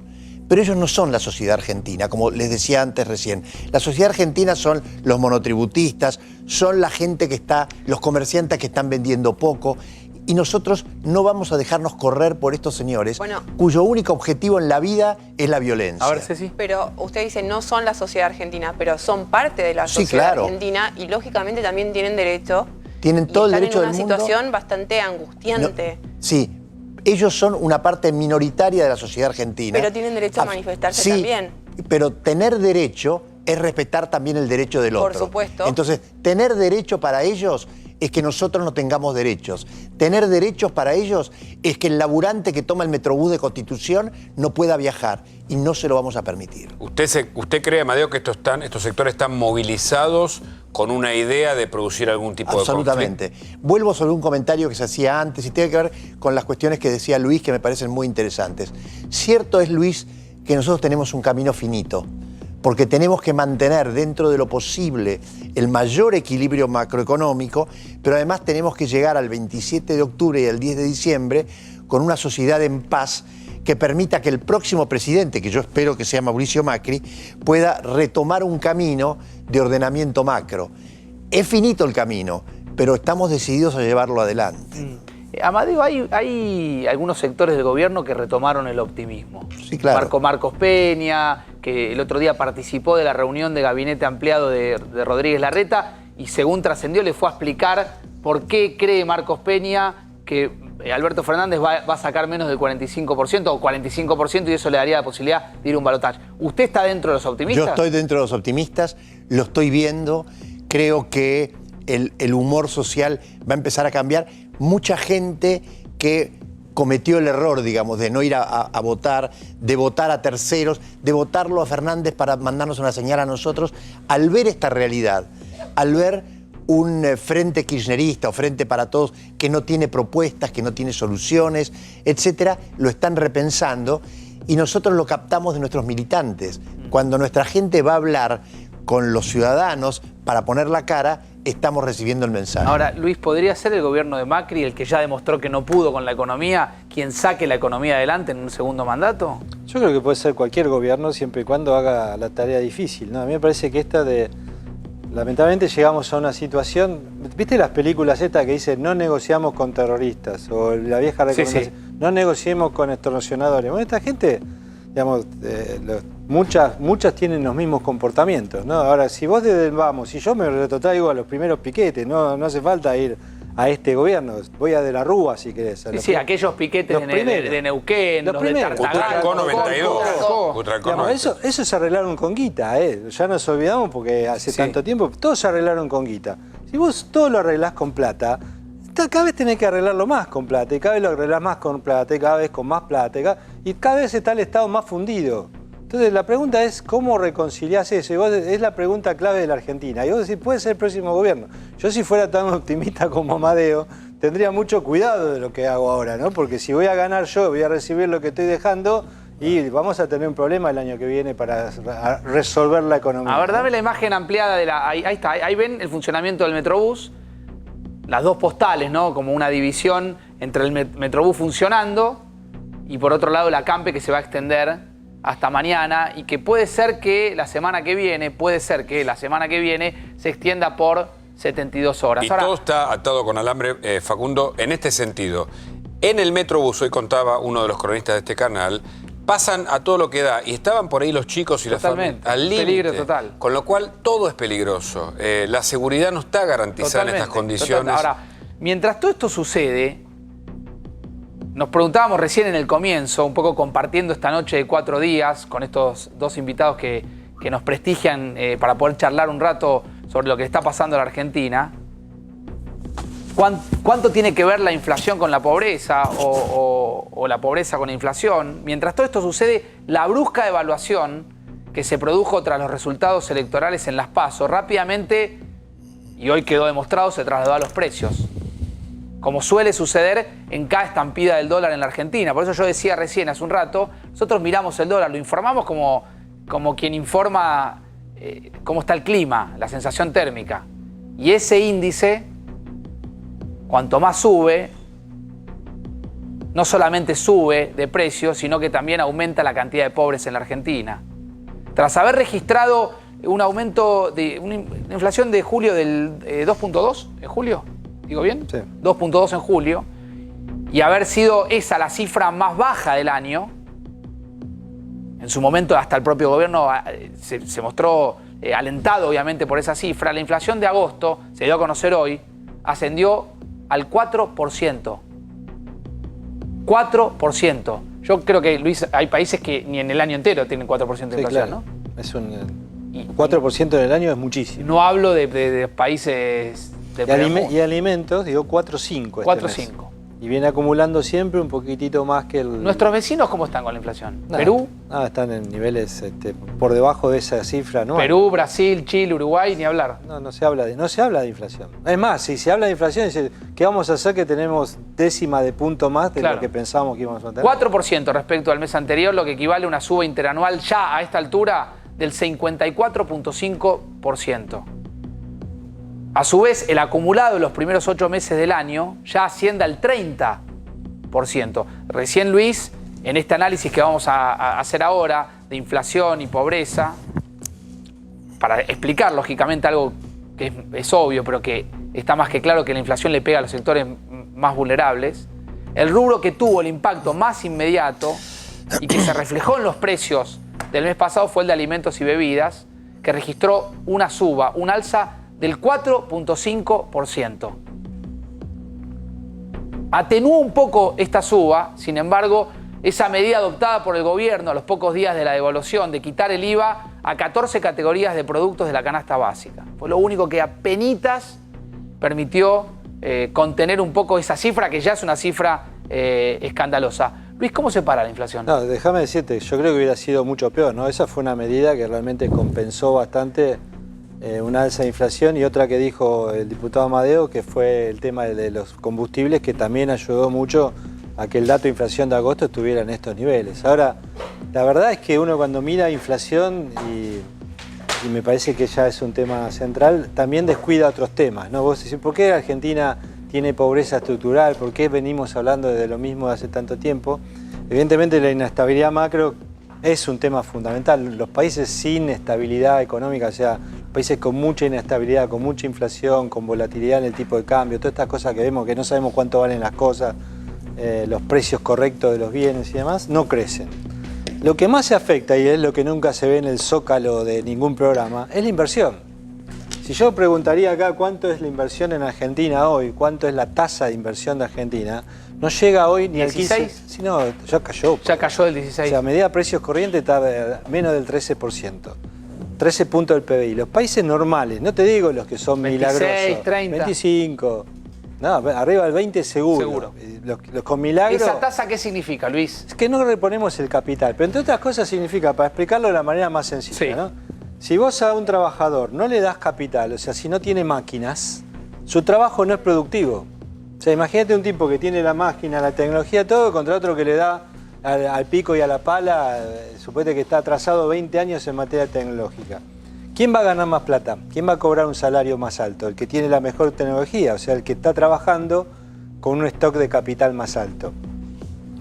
pero ellos no son la sociedad argentina, como les decía antes recién. La sociedad argentina son los monotributistas, son la gente que está, los comerciantes que están vendiendo poco, y nosotros no vamos a dejarnos correr por estos señores, cuyo único objetivo en la vida es la violencia. A ver, Ceci. Pero usted dice, no son la sociedad argentina, pero son parte de la sociedad argentina y lógicamente también tienen derecho. Tienen todo el derecho del mundo. Están en una situación bastante angustiante. No, sí, ellos son una parte minoritaria de la sociedad argentina. Pero tienen derecho a manifestarse también. Pero tener derecho es respetar también el derecho del otro. Por supuesto. Entonces, tener derecho para ellos es que nosotros no tengamos derechos. Tener derechos para ellos es que el laburante que toma el Metrobús de Constitución no pueda viajar, y no se lo vamos a permitir. ¿Usted cree, Amadeo, que estos sectores están movilizados con una idea de producir algún tipo de conflicto? Absolutamente. Vuelvo sobre un comentario que se hacía antes y tiene que ver con las cuestiones que decía Luis, que me parecen muy interesantes. Cierto es, Luis, que nosotros tenemos un camino finito, porque tenemos que mantener dentro de lo posible el mayor equilibrio macroeconómico, pero además tenemos que llegar al 27 de octubre y al 10 de diciembre con una sociedad en paz que permita que el próximo presidente, que yo espero que sea Mauricio Macri, pueda retomar un camino de ordenamiento macro. Es finito el camino, pero estamos decididos a llevarlo adelante. Amadeo, hay algunos sectores del gobierno que retomaron el optimismo. Sí, claro. Marcos Peña, que el otro día participó de la reunión de gabinete ampliado de Rodríguez Larreta y según trascendió le fue a explicar por qué cree Marcos Peña que Alberto Fernández va a sacar menos del 45% o 45% y eso le daría la posibilidad de ir a un balotaje. ¿Usted está dentro de los optimistas? Yo estoy dentro de los optimistas, lo estoy viendo, creo que el humor social va a empezar a cambiar. Mucha gente que cometió el error, digamos, de no ir a votar, de votar a terceros, de votarlo a Fernández para mandarnos una señal a nosotros, al ver esta realidad, al ver un frente kirchnerista o frente para todos que no tiene propuestas, que no tiene soluciones, etcétera, lo están repensando y nosotros lo captamos de nuestros militantes. Cuando nuestra gente va a hablar con los ciudadanos para poner la cara, estamos recibiendo el mensaje. Ahora, Luis, ¿podría ser el gobierno de Macri, el que ya demostró que no pudo con la economía, quien saque la economía adelante en un segundo mandato? Yo creo que puede ser cualquier gobierno siempre y cuando haga la tarea difícil, ¿no? A mí me parece que lamentablemente llegamos a una situación, ¿viste las películas estas que dicen no negociamos con terroristas? O la vieja recomendación, no negociemos con extorsionadores. Bueno, esta gente, digamos, muchas tienen los mismos comportamientos, ¿no? Ahora, si vos desde el vamos, si yo me retrotraigo a los primeros piquetes, no hace falta ir a este gobierno, voy a De la Rúa si querés. Sí, aquellos piquetes de Neuquén, los de Tartagal, eso se arreglaron con guita, ya nos olvidamos porque hace tanto tiempo, todos se arreglaron con guita. Si vos todo lo arreglás con plata, cada vez tenés que arreglarlo más con plata, y cada vez lo arreglás más con plata, y cada vez con más plata, y cada vez está el Estado más fundido. Entonces la pregunta es ¿cómo reconciliás eso? Y vos, es la pregunta clave de la Argentina. Y vos decís, puede ser el próximo gobierno. Yo si fuera tan optimista como Amadeo, tendría mucho cuidado de lo que hago ahora, ¿no? Porque si voy a ganar yo, voy a recibir lo que estoy dejando y vamos a tener un problema el año que viene para resolver la economía. A ver, dame la imagen ampliada de la... Ahí está, ahí ven el funcionamiento del Metrobús, las dos postales, ¿no? Como una división entre el Metrobús funcionando y por otro lado la Campe que se va a extender hasta mañana y que puede ser que la semana que viene, se extienda por 72 horas. Y ahora, todo está atado con alambre, Facundo, en este sentido. En el Metrobús, hoy contaba uno de los cronistas de este canal, pasan a todo lo que da y estaban por ahí los chicos y las familias al límite. Peligro total. Con lo cual todo es peligroso. La seguridad no está garantizada en estas condiciones. Ahora, mientras todo esto sucede, nos preguntábamos recién en el comienzo, un poco compartiendo esta noche de 4 días con estos dos invitados que nos prestigian para poder charlar un rato sobre lo que está pasando en la Argentina. ¿Cuánto tiene que ver la inflación con la pobreza o la pobreza con la inflación? Mientras todo esto sucede, la brusca devaluación que se produjo tras los resultados electorales en las PASO rápidamente, y hoy quedó demostrado, se trasladó a los precios. Como suele suceder en cada estampida del dólar en la Argentina. Por eso yo decía recién, hace un rato, nosotros miramos el dólar, lo informamos como quien informa cómo está el clima, la sensación térmica. Y ese índice, cuanto más sube, no solamente sube de precio, sino que también aumenta la cantidad de pobres en la Argentina. Tras haber registrado un aumento de una inflación de julio del 2.2, ¿en julio? ¿Digo bien? Sí. 2.2 en julio, y haber sido esa la cifra más baja del año, en su momento hasta el propio gobierno se mostró alentado obviamente por esa cifra, la inflación de agosto, se dio a conocer hoy, ascendió al 4%. 4%. Yo creo que, Luis, hay países que ni en el año entero tienen 4% de inflación, claro. ¿No? 4% en el año es muchísimo. No hablo de países Y alimentos, digo 4,5. 4,5. Y viene acumulando siempre un poquitito más que el... ¿Nuestros vecinos cómo están con la inflación? Nada, ¿Perú? Están en niveles por debajo de esa cifra, ¿no? Perú, Brasil, Chile, Uruguay, ni hablar. No se habla de inflación. Es más, si se habla de inflación, dice, ¿qué vamos a hacer que tenemos décima de punto más de lo que pensábamos que íbamos a tener? 4% respecto al mes anterior, lo que equivale a una suba interanual ya a esta altura del 54,5%. A su vez, el acumulado de los primeros 8 meses del año ya asciende al 30%. Recién Luis, en este análisis que vamos a hacer ahora de inflación y pobreza, para explicar lógicamente algo que es obvio, pero que está más que claro que la inflación le pega a los sectores más vulnerables, el rubro que tuvo el impacto más inmediato y que se reflejó en los precios del mes pasado fue el de alimentos y bebidas, que registró una suba, un alza del 4,5%. Atenuó un poco esta suba, sin embargo, esa medida adoptada por el gobierno a los pocos días de la devaluación de quitar el IVA a 14 categorías de productos de la canasta básica. Fue lo único que apenitas permitió contener un poco esa cifra, que ya es una cifra escandalosa. Luis, ¿cómo se para la inflación? No, déjame decirte, yo creo que hubiera sido mucho peor, ¿no? Esa fue una medida que realmente compensó bastante una alza de inflación, y otra que dijo el diputado Amadeo, que fue el tema de los combustibles, que también ayudó mucho a que el dato de inflación de agosto estuviera en estos niveles. Ahora, la verdad es que uno cuando mira inflación, y me parece que ya es un tema central, también descuida otros temas, ¿no? Vos decís, ¿por qué Argentina tiene pobreza estructural? ¿Por qué venimos hablando de lo mismo de hace tanto tiempo? Evidentemente la inestabilidad macro es un tema fundamental. Los países sin estabilidad económica, o sea, países con mucha inestabilidad, con mucha inflación, con volatilidad en el tipo de cambio, todas estas cosas que vemos, que no sabemos cuánto valen las cosas, los precios correctos de los bienes y demás, no crecen. Lo que más se afecta, y es lo que nunca se ve en el zócalo de ningún programa, es la inversión. Si yo preguntaría acá cuánto es la inversión en Argentina hoy, cuánto es la tasa de inversión de Argentina, no llega hoy ni al 15%. Sí, no, ya cayó. Ya cayó del 16%. O sea, a medida de precios corrientes está menos del 13%. 13 puntos del PBI. Los países normales, no te digo los que son 26, milagrosos. 30. 25. No, arriba del 20 seguro. Los con milagros. ¿Esa tasa qué significa, Luis? Es que no reponemos el capital. Pero entre otras cosas significa, para explicarlo de la manera más sencilla, ¿no? Si vos a un trabajador no le das capital, o sea, si no tiene máquinas, su trabajo no es productivo. O sea, imagínate un tipo que tiene la máquina, la tecnología, todo, contra otro que le da al pico y a la pala, suponete que está atrasado 20 años en materia tecnológica. ¿Quién va a ganar más plata? ¿Quién va a cobrar un salario más alto? El que tiene la mejor tecnología, o sea, el que está trabajando con un stock de capital más alto.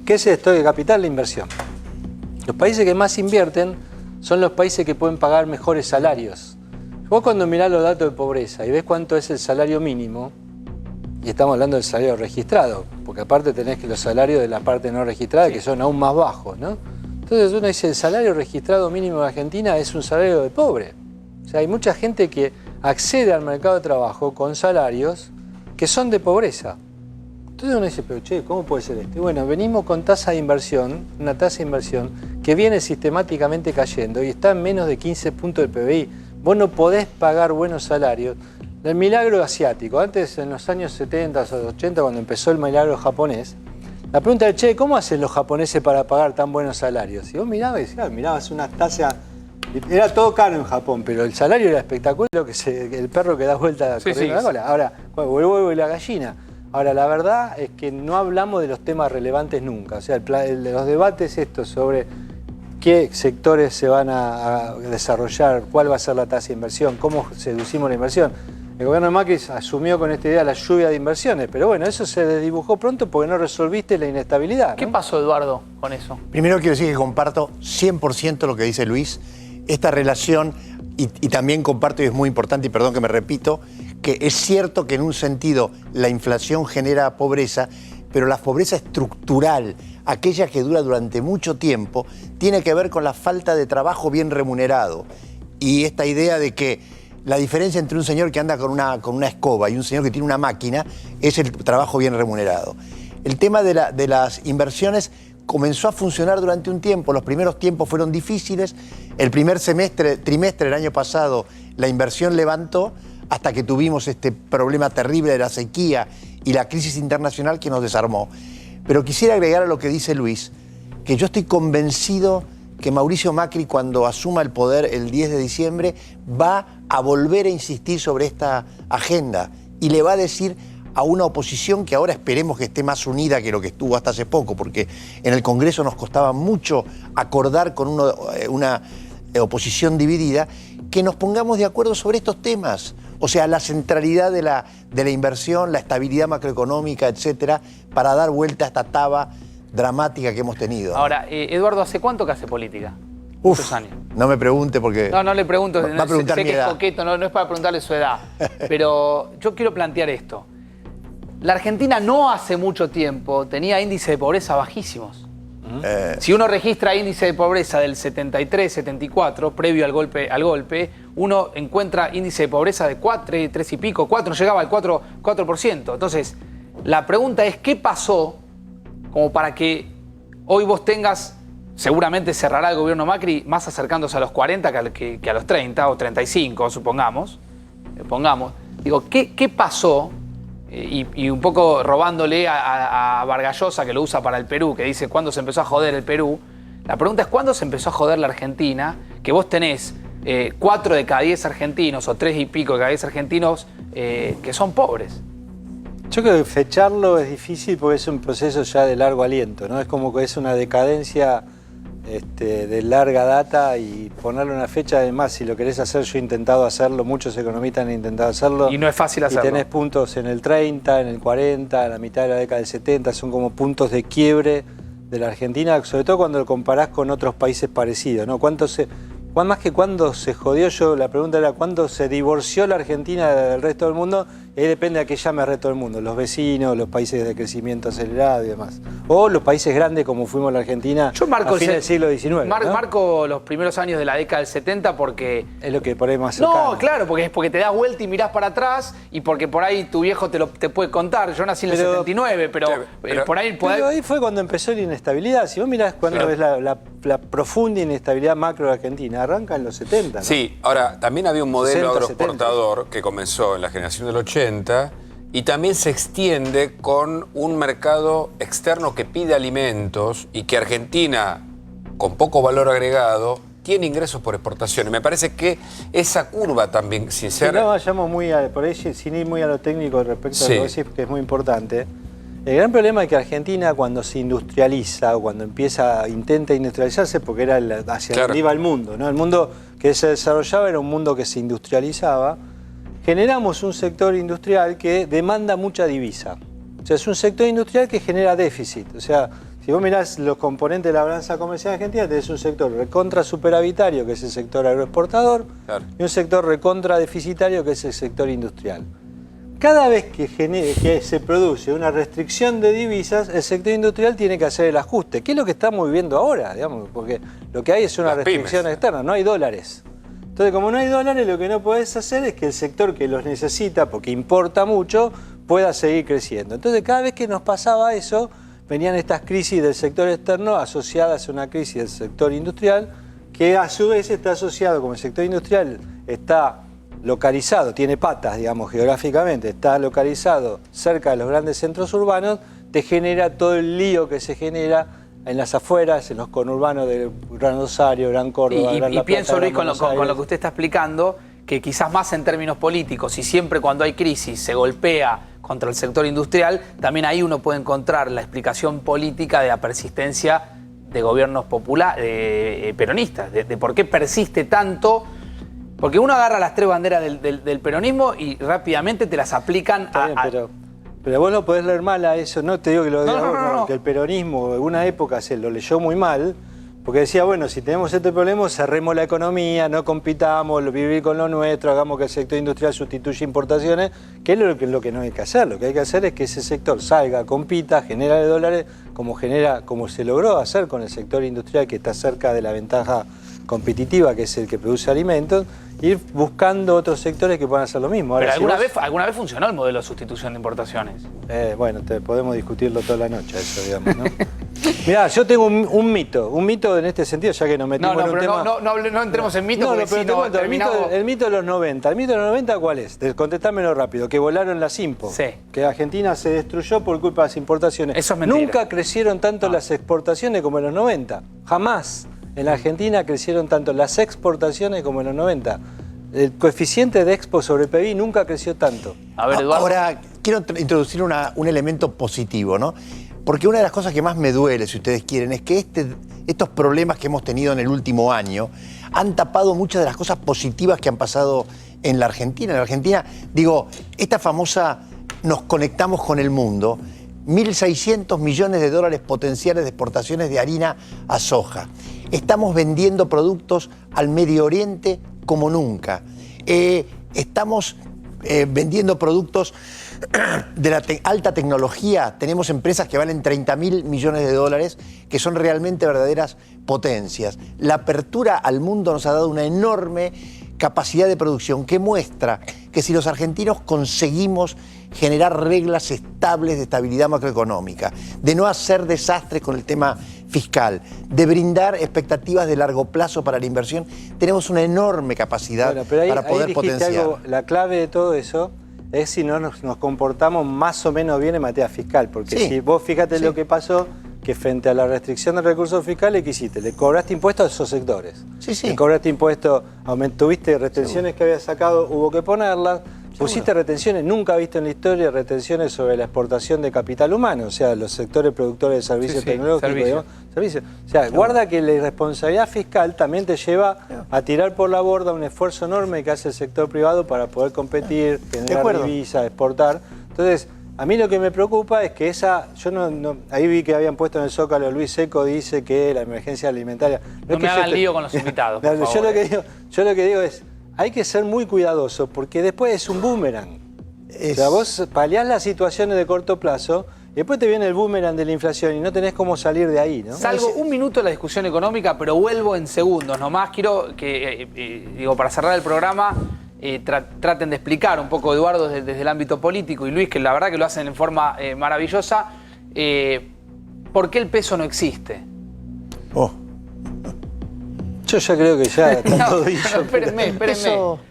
¿Qué es el stock de capital? La inversión. Los países que más invierten son los países que pueden pagar mejores salarios. Vos cuando mirás los datos de pobreza y ves cuánto es el salario mínimo, y estamos hablando del salario registrado, porque aparte tenés que los salarios de la parte no registrada, que son aún más bajos, ¿no? Entonces uno dice, el salario registrado mínimo de Argentina es un salario de pobre. O sea, hay mucha gente que accede al mercado de trabajo con salarios que son de pobreza. Entonces uno dice, pero che, ¿cómo puede ser esto? Y bueno, venimos con tasa de inversión, una tasa de inversión que viene sistemáticamente cayendo y está en menos de 15 puntos del PBI. Vos no podés pagar buenos salarios. El milagro asiático, antes en los años 70 o 80, cuando empezó el milagro japonés, la pregunta era, che, ¿cómo hacen los japoneses para pagar tan buenos salarios? Y vos mirabas y decías, mirabas una tasa, era todo caro en Japón, pero el salario era espectacular, el perro que da vuelta corriendo la cola. Ahora, el huevo y la gallina. Ahora, la verdad es que no hablamos de los temas relevantes nunca. O sea, los debates estos sobre qué sectores se van a desarrollar, cuál va a ser la tasa de inversión, cómo seducimos la inversión. El gobierno de Macri asumió con esta idea la lluvia de inversiones, pero bueno, eso se desdibujó pronto porque no resolviste la inestabilidad, ¿no? ¿Qué pasó, Eduardo, con eso? Primero quiero decir que comparto 100% lo que dice Luis. Esta relación, y también comparto, y es muy importante, y perdón que me repito, que es cierto que en un sentido la inflación genera pobreza, pero la pobreza estructural, aquella que dura durante mucho tiempo, tiene que ver con la falta de trabajo bien remunerado. Y esta idea de que la diferencia entre un señor que anda con una escoba y un señor que tiene una máquina es el trabajo bien remunerado. El tema de las inversiones comenzó a funcionar durante un tiempo. Los primeros tiempos fueron difíciles. El primer trimestre del año pasado la inversión levantó. hasta que tuvimos este problema terrible de la sequía y la crisis internacional que nos desarmó. Pero quisiera agregar a lo que dice Luis, que yo estoy convencido que Mauricio Macri, cuando asuma el poder el 10 de diciembre, va a volver a insistir sobre esta agenda y le va a decir a una oposición que ahora esperemos que esté más unida que lo que estuvo hasta hace poco, porque en el Congreso nos costaba mucho acordar con una oposición dividida, que nos pongamos de acuerdo sobre estos temas. O sea, la centralidad de la inversión, la estabilidad macroeconómica, etcétera, para dar vuelta a esta taba dramática que hemos tenido. Ahora, Eduardo, ¿hace cuánto que hace política? Muchos años. No me pregunte porque... No le pregunto, va a preguntar sé mi que edad. es coqueto, no es para preguntarle su edad. Pero yo quiero plantear esto. La Argentina no hace mucho tiempo tenía índices de pobreza bajísimos. Si uno registra índice de pobreza del 73, 74, previo al golpe, uno encuentra índice de pobreza de 3 y pico, 4, llegaba al 4%. Entonces, la pregunta es, ¿qué pasó como para que hoy vos tengas, seguramente cerrará el gobierno Macri más acercándose a los 40 que a los 30 o 35, supongamos? Digo, ¿qué pasó? Y un poco robándole a Vargas Llosa, que lo usa para el Perú, que dice ¿cuándo se empezó a joder el Perú? La pregunta es ¿cuándo se empezó a joder la Argentina? Que vos tenés 4 de cada 10 argentinos o 3 y pico de cada 10 argentinos que son pobres. Yo creo que fecharlo es difícil porque es un proceso ya de largo aliento, ¿no? Es como que es una decadencia de larga data y ponerle una fecha. Además, si lo querés hacer, yo he intentado hacerlo, muchos economistas han intentado hacerlo. Y no es fácil hacerlo. Y tenés puntos en el 30, en el 40, en la mitad de la década del 70, son como puntos de quiebre de la Argentina, sobre todo cuando lo comparás con otros países parecidos, ¿no? Más que cuándo se jodió, la pregunta era cuándo se divorció la Argentina del resto del mundo, y ahí depende a qué llame el resto del mundo, los vecinos, los países de crecimiento acelerado y demás. O los países grandes como fuimos la Argentina a fines del siglo XIX. Marco los primeros años de la década del 70 porque... Es lo que por ahí más cercano. No, claro, porque es porque te das vuelta y mirás para atrás y porque por ahí tu viejo te puede contar. Yo nací en el 79, pero por ahí... Pero ahí fue cuando empezó la inestabilidad. Si vos mirás cuando ves la profunda inestabilidad macro de Argentina, arranca en los 70, ¿no? Sí, ahora, también había un modelo 60, agroexportador que comenzó en la generación del 80 y también se extiende con un mercado externo que pide alimentos y que Argentina, con poco valor agregado, tiene ingresos por exportación. Y me parece que esa curva también, sin ser... No vayamos por ahí, sin ir muy a lo técnico respecto a lo que decís, porque es muy importante. El gran problema es que Argentina, cuando se industrializa o cuando intenta industrializarse, porque era hacia donde iba el mundo, ¿no? El mundo que se desarrollaba era un mundo que se industrializaba, generamos un sector industrial que demanda mucha divisa. O sea, es un sector industrial que genera déficit. O sea, si vos mirás los componentes de la balanza comercial argentina, tenés un sector recontra superavitario, que es el sector agroexportador, y un sector recontra deficitario, que es el sector industrial. Cada vez que se produce una restricción de divisas, el sector industrial tiene que hacer el ajuste. ¿Qué es lo que estamos viviendo ahora? Digamos, porque lo que hay es una restricción externa, no hay dólares. Entonces, como no hay dólares, lo que no podés hacer es que el sector que los necesita, porque importa mucho, pueda seguir creciendo. Entonces, cada vez que nos pasaba eso, venían estas crisis del sector externo asociadas a una crisis del sector industrial, que a su vez está asociado, como el sector industrial está localizado, tiene patas, digamos, geográficamente, está localizado cerca de los grandes centros urbanos, te genera todo el lío que se genera en las afueras, en los conurbanos de Gran Rosario, Gran Córdoba, Gran La Plata. Y pienso, Luis, con lo Aires. que usted está explicando, que quizás más en términos políticos, y siempre cuando hay crisis se golpea contra el sector industrial, también ahí uno puede encontrar la explicación política de la persistencia de gobiernos populares, peronistas, de por qué persiste tanto. Porque uno agarra las 3 banderas del peronismo y rápidamente te las aplican pero vos lo podés leer mal a eso, no te digo que lo diga que el peronismo en alguna época se lo leyó muy mal, porque decía, bueno, si tenemos este problema, cerremos la economía, no compitamos, vivir con lo nuestro, hagamos que el sector industrial sustituya importaciones, que es lo que no hay que hacer. Lo que hay que hacer es que ese sector salga, compita, genere dólares, como se logró hacer con el sector industrial, que está cerca de la ventaja competitiva, que es el que produce alimentos, ir buscando otros sectores que puedan hacer lo mismo. Ahora, pero alguna vez funcionó el modelo de sustitución de importaciones. Bueno, podemos discutirlo toda la noche, eso, digamos, ¿no? Mirá, yo tengo un mito en este sentido, ya que nos metimos en un tema... No entremos en mitos, porque pero te cuento, el mito de los 90. ¿El mito de los 90 cuál es? Contestámelo rápido, que volaron las IMPO. Sí. Que Argentina se destruyó por culpa de las importaciones. Eso es mentira. Nunca crecieron tanto las exportaciones como en los 90. Jamás en la Argentina crecieron tanto las exportaciones como en los 90. El coeficiente de Expo sobre PBI nunca creció tanto. A ver, Eduardo. Ahora, quiero introducir un elemento positivo, ¿no? Porque una de las cosas que más me duele, si ustedes quieren, es que estos problemas que hemos tenido en el último año han tapado muchas de las cosas positivas que han pasado en la Argentina. En la Argentina, digo, esta famosa nos conectamos con el mundo, 1.600 millones de dólares potenciales de exportaciones de harina a soja. Estamos vendiendo productos al Medio Oriente como nunca. Estamos vendiendo productos de la alta tecnología. Tenemos empresas que valen 30.000 millones de dólares, que son realmente verdaderas potencias. La apertura al mundo nos ha dado una enorme capacidad de producción que muestra que si los argentinos conseguimos generar reglas estables de estabilidad macroeconómica, de no hacer desastres con el tema fiscal, de brindar expectativas de largo plazo para la inversión, tenemos una enorme capacidad para poder potenciar. Algo, la clave de todo eso es si no nos comportamos más o menos bien en materia fiscal, porque si vos fíjate lo que pasó, que frente a la restricción de recursos fiscales, ¿qué hiciste? Le cobraste impuestos a esos sectores. Le cobraste impuestos, tuviste retenciones que habías sacado, hubo que ponerlas. Pusiste retenciones, nunca visto en la historia retenciones sobre la exportación de capital humano, o sea, los sectores productores de servicios tecnológicos. Servicios. O sea, guarda que la irresponsabilidad fiscal también te lleva a tirar por la borda un esfuerzo enorme que hace el sector privado para poder competir, generar divisas, exportar. Entonces, a mí lo que me preocupa es que ahí vi que habían puesto en el Zócalo, Luis Seco dice que la emergencia alimentaria... No me hagan lío con los invitados, por favor. Yo lo que digo es, hay que ser muy cuidadoso porque después es un boomerang. O sea, vos paliás las situaciones de corto plazo y después te viene el boomerang de la inflación y no tenés cómo salir de ahí, ¿no? Salgo un minuto de la discusión económica, pero vuelvo en segundos. Nomás quiero que, para cerrar el programa, traten de explicar un poco, Eduardo, desde el ámbito político, y Luis, que la verdad que lo hacen en forma maravillosa, ¿por qué el peso no existe? Yo ya creo que ya está todo dicho. Espérenme.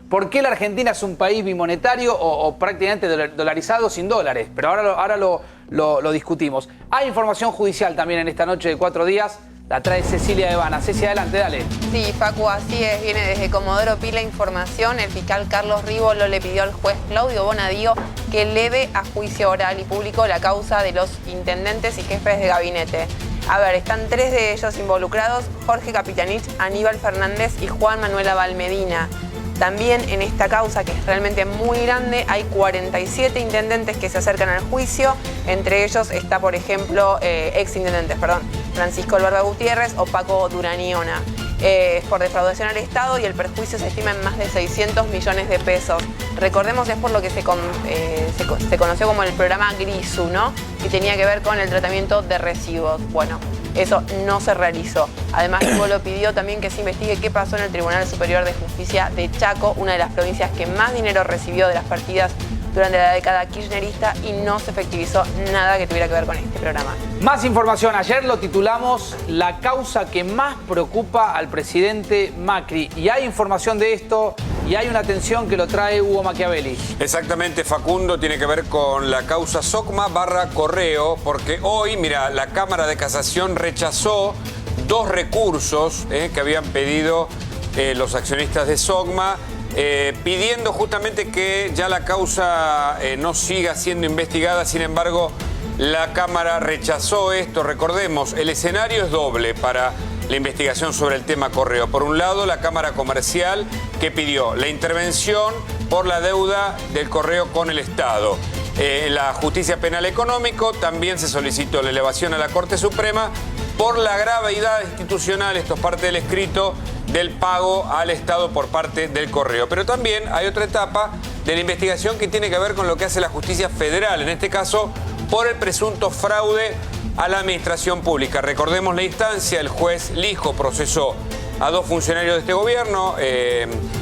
¿Por qué la Argentina es un país bimonetario o prácticamente dolarizado sin dólares? Pero ahora lo discutimos. Hay información judicial también en esta noche de 4 días. La trae Cecilia Devana. Ceci, adelante, dale. Sí, Facu, así es. Viene desde Comodoro Pi la información. El fiscal Carlos Rívolo le pidió al juez Claudio Bonadío que eleve a juicio oral y público la causa de los intendentes y jefes de gabinete. A ver, están 3 de ellos involucrados: Jorge Capitanich, Aníbal Fernández y Juan Manuel Abalmedina. También en esta causa, que es realmente muy grande, hay 47 intendentes que se acercan al juicio. Entre ellos está, por ejemplo, exintendentes, Francisco Alberto Gutiérrez o Paco Duraniona. Es por defraudación al Estado y el perjuicio se estima en más de 600 millones de pesos. Recordemos, es por lo que se conoció como el programa Grisu, ¿no? Y tenía que ver con el tratamiento de residuos. Bueno, eso no se realizó. Además, Rívolo pidió también que se investigue qué pasó en el Tribunal Superior de Justicia de Chaco, una de las provincias que más dinero recibió de las partidas durante la década kirchnerista, y no se efectivizó nada que tuviera que ver con este programa. Más información. Ayer lo titulamos La causa que más preocupa al presidente Macri. Y hay información de esto y hay una tensión que lo trae Hugo Machiavelli. Exactamente, Facundo, tiene que ver con la causa SOCMA/Correo, porque hoy, mira, la Cámara de Casación rechazó 2 recursos que habían pedido los accionistas de SOCMA, pidiendo justamente que ya la causa no siga siendo investigada. Sin embargo, la Cámara rechazó esto. Recordemos, el escenario es doble para la investigación sobre el tema Correo. Por un lado, la Cámara Comercial, que pidió la intervención por la deuda del Correo con el Estado. La Justicia Penal Económico también se solicitó la elevación a la Corte Suprema por la gravedad institucional, esto es parte del escrito, del pago al Estado por parte del Correo. Pero también hay otra etapa de la investigación que tiene que ver con lo que hace la Justicia Federal, en este caso por el presunto fraude a la administración pública. Recordemos la instancia: el juez Lijo procesó a 2 funcionarios de este gobierno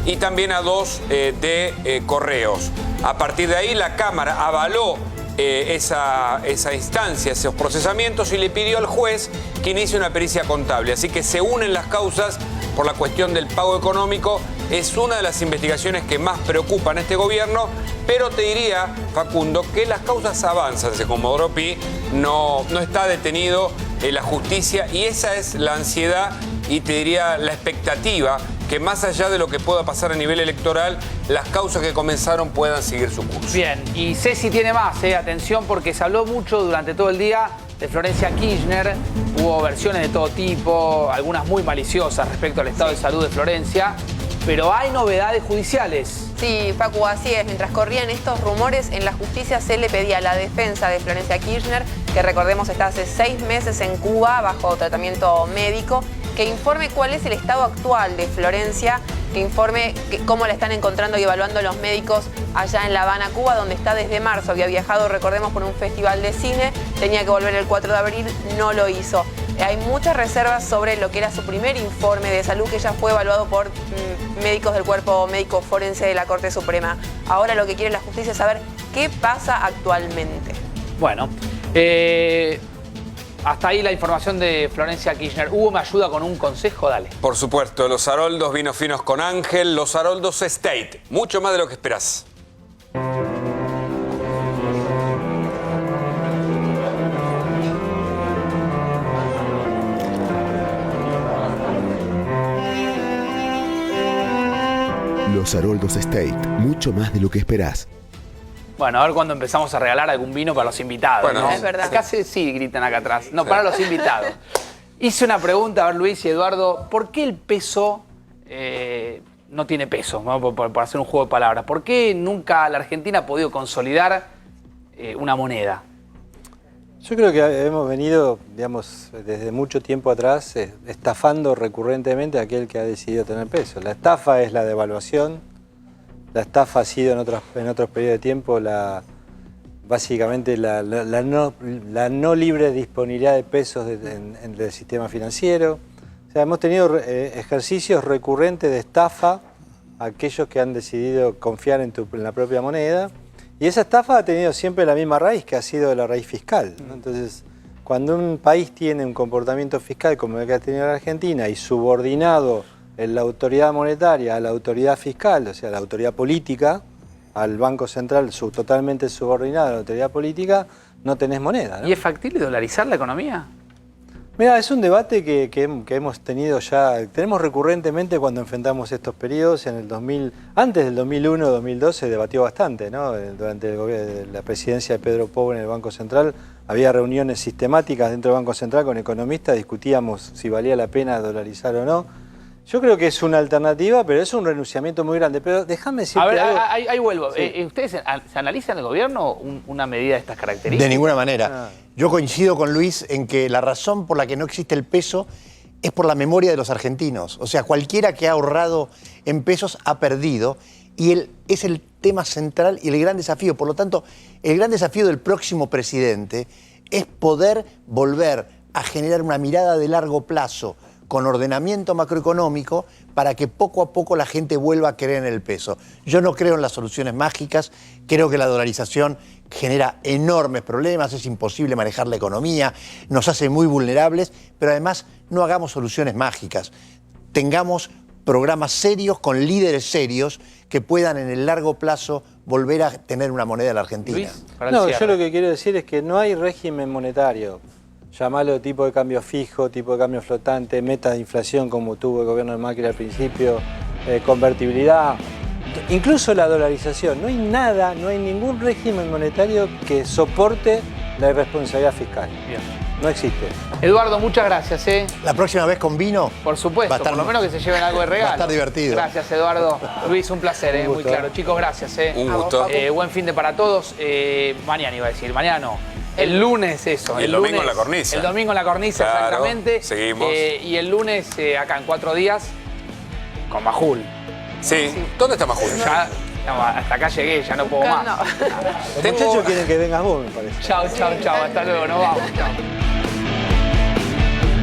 y también a 2 de Correos. A partir de ahí, la Cámara avaló esa instancia, esos procesamientos, y le pidió al juez que inicie una pericia contable. Así que se unen las causas por la cuestión del pago económico. Es una de las investigaciones que más preocupan a este gobierno, pero te diría, Facundo, que las causas avanzan. De Comodoro Pi no está detenido en la justicia, y esa es la ansiedad y te diría la expectativa, que más allá de lo que pueda pasar a nivel electoral, las causas que comenzaron puedan seguir su curso. Bien, y Ceci tiene más, atención, porque se habló mucho durante todo el día de Florencia Kirchner. Hubo versiones de todo tipo, algunas muy maliciosas respecto al estado de salud de Florencia, pero hay novedades judiciales. Sí, Facu, así es. Mientras corrían estos rumores, en la justicia se le pedía a la defensa de Florencia Kirchner, que recordemos está hace 6 meses en Cuba bajo tratamiento médico, que informe cuál es el estado actual de Florencia, que informe cómo la están encontrando y evaluando los médicos allá en La Habana, Cuba, donde está desde marzo. Había viajado, recordemos, por un festival de cine, tenía que volver el 4 de abril, no lo hizo. Hay muchas reservas sobre lo que era su primer informe de salud, que ya fue evaluado por médicos del Cuerpo Médico Forense de la Corte Suprema. Ahora lo que quiere la justicia es saber qué pasa actualmente. Bueno, hasta ahí la información de Florencia Kirchner. Hugo, ¿me ayuda con un consejo? Dale. Por supuesto, Los Haroldos, vinos finos con Ángel, Los Haroldos Estate. Mucho más de lo que esperás. Los Haroldos Estate, mucho más de lo que esperás. Bueno, a ver cuándo empezamos a regalar algún vino para los invitados. Bueno, ¿no? es verdad. Acá sí gritan acá atrás. No, para los invitados. Hice una pregunta, a ver, Luis y Eduardo, ¿por qué el peso no tiene peso? ¿No? Por hacer un juego de palabras. ¿Por qué nunca la Argentina ha podido consolidar una moneda? Yo creo que hemos venido, digamos, desde mucho tiempo atrás, estafando recurrentemente a aquel que ha decidido tener peso. La estafa es la devaluación. La estafa ha sido en otros periodos de tiempo básicamente la no libre disponibilidad de pesos en el sistema financiero. O sea, hemos tenido ejercicios recurrentes de estafa a aquellos que han decidido confiar en la propia moneda. Y esa estafa ha tenido siempre la misma raíz, que ha sido la raíz fiscal, ¿no? Entonces, cuando un país tiene un comportamiento fiscal como el que ha tenido la Argentina y subordinado en la autoridad monetaria a la autoridad fiscal, o sea, la autoridad política, al Banco Central totalmente subordinado a la autoridad política, no tenés moneda, ¿no? ¿Y es factible dolarizar la economía? Mira, es un debate que hemos tenido ya, tenemos recurrentemente cuando enfrentamos estos periodos. Antes del 2001-2002 se debatió bastante, ¿no? Durante la presidencia de Pedro Pou en el Banco Central había reuniones sistemáticas dentro del Banco Central con economistas, discutíamos si valía la pena dolarizar o no. Yo creo que es una alternativa, pero es un renunciamiento muy grande. Pero déjame decirte A ver, algo. ahí vuelvo. Sí. ¿Ustedes se analizan en el gobierno una medida de estas características? De ninguna manera. Yo coincido con Luis en que la razón por la que no existe el peso es por la memoria de los argentinos. O sea, cualquiera que ha ahorrado en pesos ha perdido, y es el tema central y el gran desafío. Por lo tanto, el gran desafío del próximo presidente es poder volver a generar una mirada de largo plazo con ordenamiento macroeconómico para que poco a poco la gente vuelva a creer en el peso. Yo no creo en las soluciones mágicas, creo que la dolarización genera enormes problemas, es imposible manejar la economía, nos hace muy vulnerables, pero además no hagamos soluciones mágicas. Tengamos programas serios con líderes serios que puedan en el largo plazo volver a tener una moneda en la Argentina. Luis, No, yo lo que quiero decir es que no hay régimen monetario. Llamalo tipo de cambio fijo, tipo de cambio flotante, meta de inflación como tuvo el gobierno de Macri al principio, convertibilidad, incluso la dolarización. No hay nada, no hay ningún régimen monetario que soporte la irresponsabilidad fiscal. Bien. No existe. Eduardo, muchas gracias. La próxima vez con vino. Por supuesto, por lo menos que se lleven algo de regalo. Va a estar divertido. Gracias, Eduardo. Luis, un placer, muy claro. Chicos, gracias. Un gusto. Buen fin de para todos. Mañana iba a decir, mañana no. El lunes eso. Y el domingo en la cornisa. El domingo en la cornisa, claro, exactamente. Seguimos. Y el lunes acá en 4 días con Majul. Sí. ¿Dónde está Majul? Ya, hasta acá llegué, ya no puedo más. Los muchachos quieren que vengas vos, me parece. Chao, hasta luego, nos vamos. Chao.